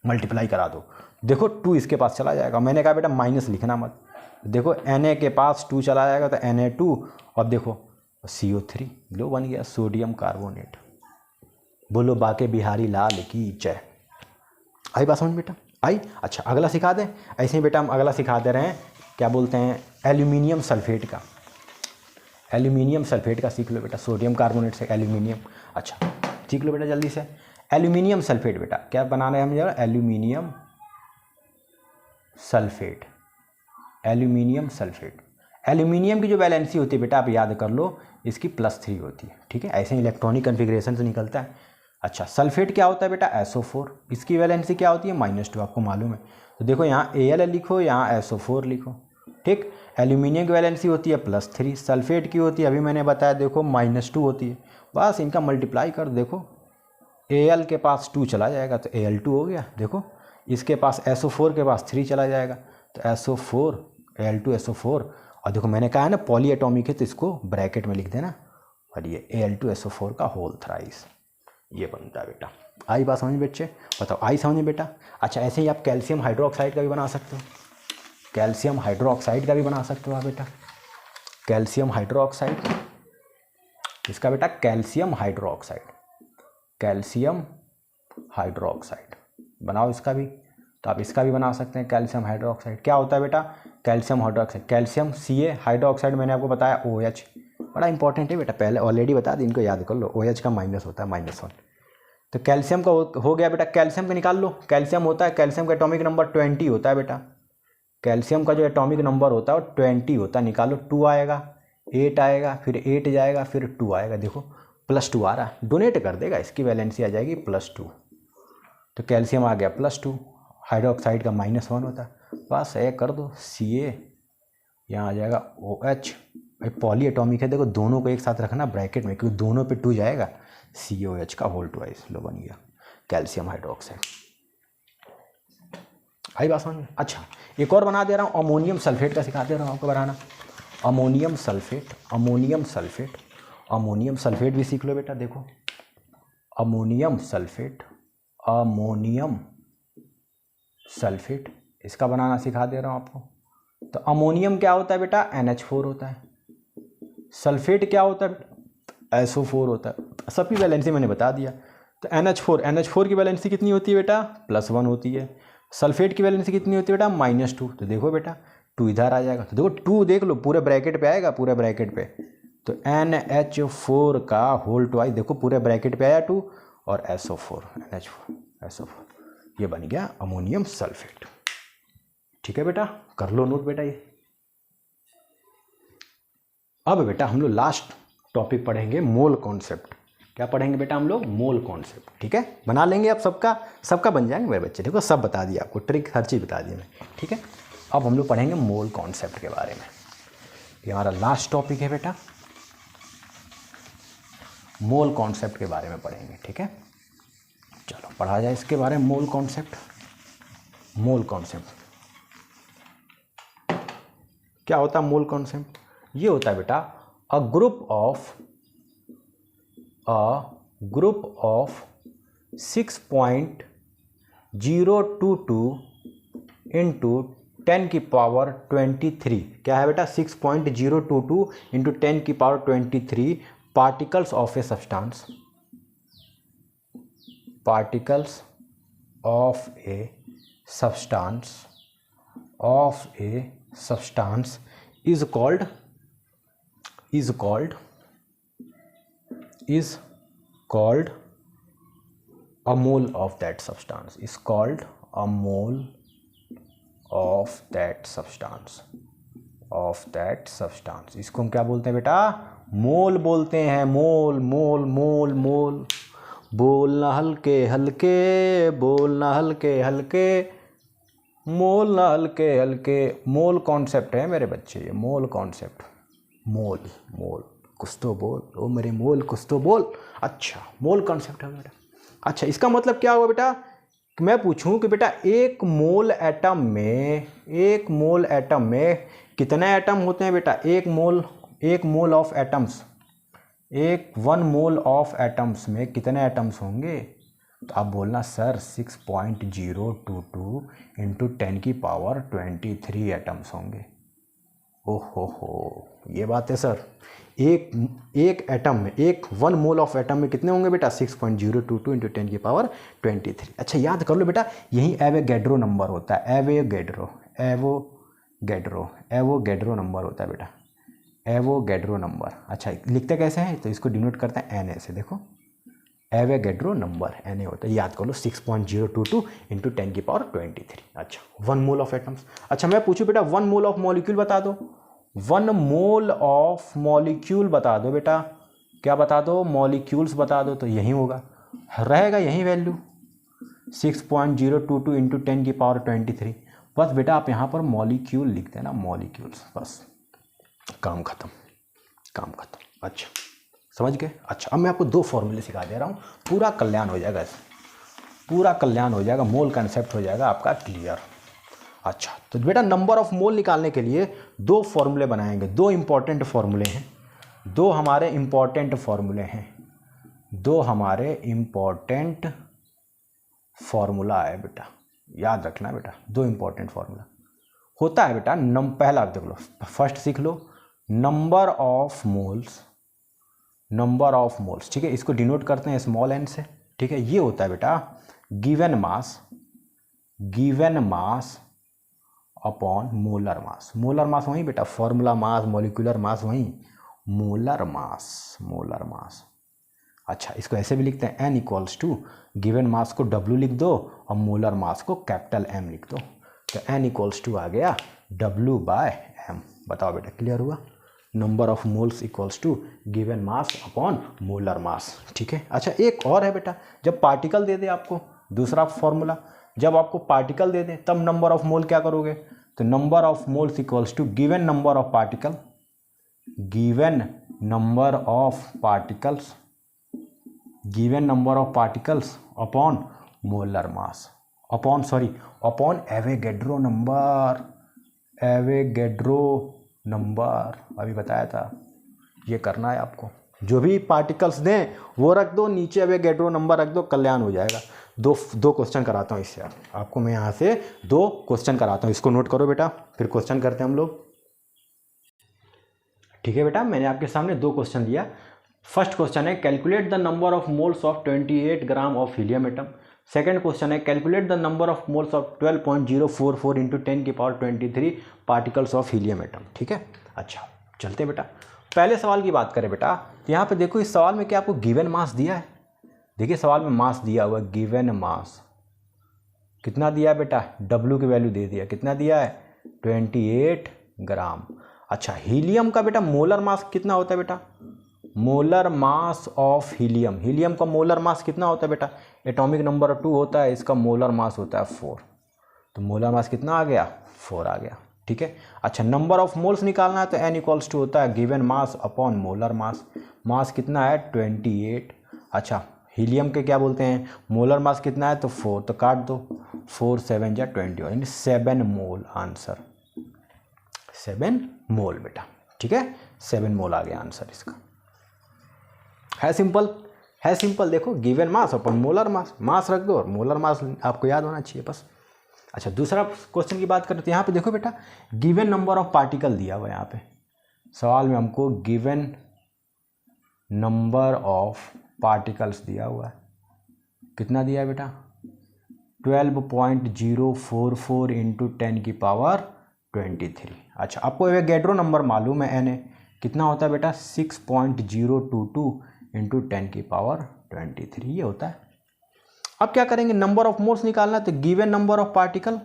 मल्टीप्लाई करा दो, देखो 2 इसके पास चला जाएगा। मैंने कहा बेटा माइनस लिखना मत, देखो Na के पास 2 चला जाएगा तो Na2, और देखो CO3 लो बन गया सोडियम कार्बोनेट। बोलो बाके बिहारी लाल की जय। आई बात समझ बेटा? आई। अच्छा अगला सिखा दें। ऐसे ही बेटा हम अगला सिखा दे रहे हैं, क्या बोलते हैं, एल्यूमिनियम सल्फेट का। एल्यूमिनियम सल्फेट का सीख लो बेटा, सोडियम कार्बोनेट से एल्यूमिनियम। अच्छा सीख लो बेटा जल्दी से। एल्यूमिनियम सल्फेट बेटा क्या बनाना है हम जरा, aluminium sulphate. Aluminium sulphate, aluminium की जो वैलेंसी होती है बेटा आप याद कर लो, इसकी +3 होती है। ठीक है, ऐसे ही इलेक्ट्रॉनिक कन्फिग्रेशन से निकलता है। अच्छा सल्फेट क्या होता है बेटा, SO4, इसकी वैलेंसी क्या होती है -2, आपको मालूम है। तो देखो यहाँ Al लिखो, यहाँ SO4 लिखो। ठीक, एल्यूमिनियम की वैलेंसी होती है +3, सल्फेट की होती है अभी मैंने बताया देखो -2 होती है। बस इनका मल्टीप्लाई कर देखो, Al के पास 2 चला जाएगा तो Al2 हो गया। देखो इसके पास SO4 के पास 3 चला जाएगा तो SO4 Al2 SO4, और देखो मैंने कहा है ना पॉली एटॉमिक है तो इसको ब्रैकेट में लिख देना, और ये Al2 SO4 का होल थ्राइस ये बनता है बेटा। आई बात समझ बच्चे? बताओ आई समझ बेटा? अच्छा ऐसे ही आप कैल्शियम हाइड्रोक्साइड का भी बना सकते हो, कैल्शियम हाइड्रोक्साइड का भी बना सकते हो आप बेटा। कैल्शियम हाइड्रोक्साइड, इसका बेटा कैल्शियम हाइड्रोक्साइड, कैल्शियम हाइड्रोक्साइड बनाओ इसका भी। तो आप इसका भी बना सकते हैं कैल्शियम हाइड्रोक्साइड। क्या होता है बेटा calcium hydroxide, calcium Ca, hydroxide मैंने आपको बताया OH, बड़ा इंपॉर्टेंट है बेटा, पहले ऑलरेडी बता दी, इनको याद कर लो। OH का माइनस होता है -1। तो कैल्शियम का हो गया बेटा, कैल्शियम का निकाल लो। कैल्शियम होता है, कैल्शियम का एटॉमिक नंबर 20 होता है बेटा। कैल्शियम का जो एटॉमिक नंबर होता है वो 20 होता है, निकालो। 2 आएगा, 8 आएगा, फिर 8 जाएगा, फिर 2 आएगा। देखो +2 आ रहा है, डोनेट कर देगा, इसकी वैलेंसी आ जाएगी +2। तो कैल्शियम आ गया +2, हाइड्रोक्साइड का -1 होता है। बस ये कर दो Ca, यहाँ आ जाएगा OH। भाई पॉली एटॉमिक है, देखो दोनों को एक साथ रखना ब्रैकेट में, क्योंकि दोनों पे 2 जाएगा, COH का होल ट्वाइस लो बन गया कैल्शियम हाइड्रोक्साइड। आई बात समझ में? अच्छा एक और बना दे रहा हूँ, अमोनियम सल्फेट का सिखा दे रहा हूँ आपको बनाना। Ammonium sulphate, ammonium sulphate, ammonium sulphate भी सीख लो बेटा। देखो अमोनियम सल्फेट, अमोनियम सल्फेट, इसका बनाना सिखा दे रहा हूँ आपको। तो अमोनियम क्या होता है बेटा, NH4 होता है। सल्फेट क्या होता है, SO4 होता है। सबकी वैलेंसी मैंने बता दिया। तो NH4 की वैलेंसी कितनी होती है बेटा, +1 होती है। सल्फेट की वैलेंसी कितनी होती है बेटा, -2। तो देखो बेटा 2 इधर आ जाएगा, तो देखो 2 देख लो पूरे ब्रैकेट पे आएगा, पूरे ब्रैकेट पे। तो NH4 का होल ट्वाइस देखो पूरे ब्रैकेट पे आया 2, और SO4 NH4 SO4, ये बन गया अमोनियम सल्फेट। ठीक है बेटा, कर लो नोट बेटा ये। अब बेटा हम लोग लास्ट टॉपिक पढ़ेंगे, मोल कॉन्सेप्ट। क्या पढ़ेंगे बेटा हम लोग, मोल कॉन्सेप्ट। ठीक है, बना लेंगे आप, सबका बन जाएंगे मेरे बच्चे। देखो सब बता दिया आपको, ट्रिक हर चीज़ बता दी मैं। ठीक है, अब हम लोग पढ़ेंगे मोल कॉन्सेप्ट के बारे में। ये हमारा लास्ट टॉपिक है बेटा, मोल कॉन्सेप्ट के बारे में पढ़ेंगे। ठीक है, चलो पढ़ा जाए इसके बारे में। मोल कॉन्सेप्ट, मोल कॉन्सेप्ट क्या होता है? मोल कॉन्सेप्ट ये होता है बेटा अ ग्रुप ऑफ 6.022 इंटू 10⁻23। क्या है बेटा, 6.022 into 10⁻23 particles of a substance, particles of A substance is called a mole of that substance, is called a mole of that substance। इसको हम क्या बोलते हैं बेटा, मोल बोलते हैं। मोल मोल मोल मोल, बोलना हल्के हल्के, बोलना हल्के हल्के, मोल ना हल्के हल्के। मोल कॉन्सेप्ट है मेरे बच्चे, ये मोल कॉन्सेप्ट। मोल मोल कुछ तो बोल, ओ मेरे मोल कुछ तो बोल। अच्छा मोल कॉन्सेप्ट है बेटा। अच्छा इसका मतलब क्या हुआ बेटा, कि मैं पूछूं कि बेटा एक मोल एटम में कितने एटम होते हैं बेटा। एक मोल ऑफ एटम्स एक 1 मोल ऑफ एटम्स में कितने एटम्स होंगे? तो आप बोलना सर 6.022 इंटू 10⁻23 एटम्स होंगे। ओहो ये बात है सर। एक एटम में, एक 1 मोल ऑफ एटम में कितने होंगे बेटा? 6.022 इंटू 10⁻23। अच्छा याद कर लो बेटा, यही एवोगैड्रो नंबर होता है। एवोगैड्रो नंबर होता है बेटा, एवोगैड्रो नंबर। अच्छा लिखते कैसे हैं? तो इसको डिनोट करते हैं Na से। देखो एवोगैड्रो नंबर Na होता है, याद कर लो 6.022 इंटू 10⁻23। अच्छा 1 मोल ऑफ एटम्स। अच्छा मैं पूछूं बेटा 1 मोल ऑफ मॉलिक्यूल बता दो। 1 मोल ऑफ मॉलिक्यूल बता दो बेटा। क्या बता दो? मॉलिक्यूल्स बता दो। तो यही होगा, रहेगा यही वैल्यू 6.022 इंटू 10⁻23। बस बेटा आप यहाँ पर मॉलिक्यूल लिख देना, मॉलिक्यूल्स, बस काम खत्म, काम खत्म। अच्छा समझ गए? अच्छा अब मैं आपको 2 फॉर्मूले सिखा दे रहा हूँ, पूरा कल्याण हो जाएगा, पूरा कल्याण हो जाएगा, मोल कंसेप्ट हो जाएगा आपका क्लियर। अच्छा तो बेटा नंबर ऑफ मोल निकालने के लिए 2 फॉर्मूले बनाएंगे। 2 इंपॉर्टेंट फॉर्मूले हैं, 2 हमारे इंपॉर्टेंट फॉर्मूले हैं, 2 हमारे इंपॉर्टेंट फॉर्मूला है बेटा, याद रखना बेटा। 2 इंपॉर्टेंट फॉर्मूला होता है बेटा। पहला देख लो, फर्स्ट सीख लो, number of moles, number of moles, ठीक है, इसको डिनोट करते हैं स्मॉल n से, ठीक है। ये होता है बेटा गिवन मास अपॉन मोलर मास। मोलर मास वहीं बेटा, फॉर्मूला मास, मॉलिक्यूलर मास वहीं, मोलर मास, मोलर मास। अच्छा इसको ऐसे भी लिखते हैं n equals to given mass को W लिख दो और मोलर मास को कैपिटल M लिख दो। तो n इक्वल्स टू आ गया W/m। बताओ बेटा क्लियर हुआ? Number of moles equals to given mass upon molar mass, ठीक है। अच्छा एक और है बेटा, जब पार्टिकल दे दे आपको, दूसरा फॉर्मूला, जब आपको पार्टिकल दे दे तब नंबर ऑफ मोल क्या करोगे? तो number of moles equals to given number of particle, given number of particles, given number of particles upon molar mass, upon Avogadro number, Avogadro number अभी बताया था। ये करना है आपको, जो भी पार्टिकल्स दें वो रख दो, नीचे एवोगैड्रो नंबर रख दो, कल्याण हो जाएगा। दो क्वेश्चन कराता हूँ इससे आपको मैं, यहाँ से 2 क्वेश्चन कराता हूँ, इसको नोट करो बेटा, फिर क्वेश्चन करते हैं हम लोग, ठीक है बेटा। मैंने आपके सामने 2 क्वेश्चन दिया। फर्स्ट क्वेश्चन है calculate the number of moles of 28 gram of helium atom. Second question है calculate the number of moles of 12.044 into 10⁻23 particles of helium atom, ठीक है। अच्छा चलते बेटा, पहले सवाल की बात करें बेटा, तो यहाँ पे देखो इस सवाल में क्या आपको गिवन मास दिया है। देखिए सवाल में मास दिया हुआ, गिवन मास कितना दिया बेटा? W की वैल्यू दे दिया, कितना दिया है? 28 ग्राम। अच्छा हीलियम का बेटा मोलर मास कितना होता है बेटा? Molar mass of helium, helium का मोलर मास कितना होता है बेटा? एटॉमिक नंबर 2 होता है, इसका मोलर मास होता है 4। तो मोलर मास कितना आ गया? 4 आ गया, ठीक है। अच्छा नंबर ऑफ मोल्स निकालना है तो n इक्वल्स टू होता है given mass upon molar mass. Mass कितना है? 28। अच्छा हीलियम के क्या बोलते हैं? मोलर मास कितना है? तो 4, तो काट दो, 4 7 जा 21, यानी 7 मोल आंसर, 7 मोल बेटा, ठीक है। 7 मोल आ गया आंसर इसका। है सिंपल, है सिंपल। देखो गिवन मास अपन मोलर मास, मास रख दो और मोलर मास आपको याद होना चाहिए बस। अच्छा दूसरा क्वेश्चन की बात करें तो यहाँ पे देखो बेटा गिवन नंबर ऑफ पार्टिकल दिया हुआ है। यहाँ पे सवाल में हमको गिवन नंबर ऑफ पार्टिकल्स दिया हुआ है, कितना दिया है बेटा? 12.044 इंटू 10⁻23। अच्छा आपको एवोगैड्रो नंबर मालूम है Na कितना होता है बेटा? 6.022 इंटू 10⁻23 ये होता है। अब क्या करेंगे? नंबर ऑफ मोल्स निकालना है तो गिवन नंबर ऑफ पार्टिकल,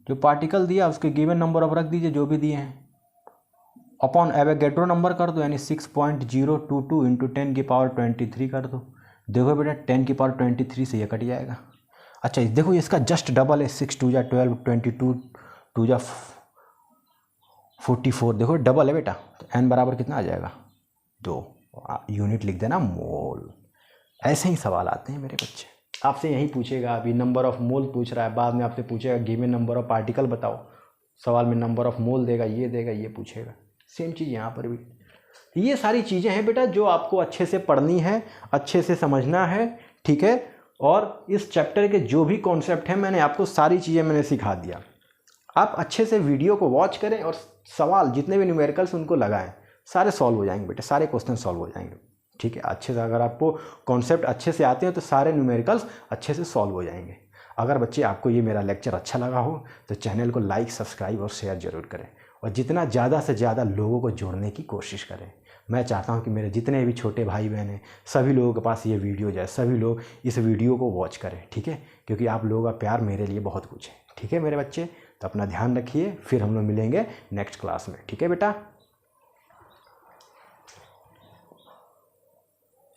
जो पार्टिकल दिया उसके गिवन नंबर ऑफ रख दीजिए जो भी दिए हैं, अपॉन एवोगैड्रो नंबर कर दो, यानी 6.022 इंटू 10⁻23 कर दो। देखो बेटा 10⁻23 से ये कट जाएगा। अच्छा देखो इसका जस्ट डबल है, 6 2 जा 12, 22 2 जा 44, देखो डबल है बेटा। तो n बराबर कितना आ जाएगा? 2। यूनिट लिख देना मोल। ऐसे ही सवाल आते हैं मेरे बच्चे, आपसे यही पूछेगा, अभी नंबर ऑफ मोल पूछ रहा है, बाद में आपसे पूछेगा गिवन नंबर ऑफ पार्टिकल बताओ, सवाल में नंबर ऑफ मोल देगा, ये पूछेगा। सेम चीज़ यहाँ पर भी। ये सारी चीज़ें हैं बेटा जो आपको अच्छे से पढ़नी है, अच्छे से समझना है, ठीक है। और इस चैप्टर के जो भी कॉन्सेप्ट हैं मैंने आपको सारी चीज़ें मैंने सिखा दिया। आप अच्छे से वीडियो को वॉच करें और सवाल जितने भी न्यूमेरिकल्स उनको लगाएं, सारे सॉल्व हो जाएंगे बेटा, सारे क्वेश्चन सॉल्व हो जाएंगे, ठीक है। अच्छे से अगर आपको कॉन्सेप्ट अच्छे से आते हैं तो सारे न्यूमेरिकल्स अच्छे से सॉल्व हो जाएंगे। अगर बच्चे आपको ये मेरा लेक्चर अच्छा लगा हो तो चैनल को लाइक, सब्सक्राइब और शेयर जरूर करें और जितना ज़्यादा से ज़्यादा लोगों को जोड़ने की कोशिश करें। मैं चाहता हूं कि मेरे जितने भी छोटे भाई बहन हैं सभी लोगों के पास ये वीडियो जाए, सभी लोग इस वीडियो को वॉच करें, ठीक है। क्योंकि आप लोगों का प्यार मेरे लिए बहुत कुछ है, ठीक है मेरे बच्चे। तो अपना ध्यान रखिए, फिर हम लोग मिलेंगे नेक्स्ट क्लास में, ठीक है बेटा।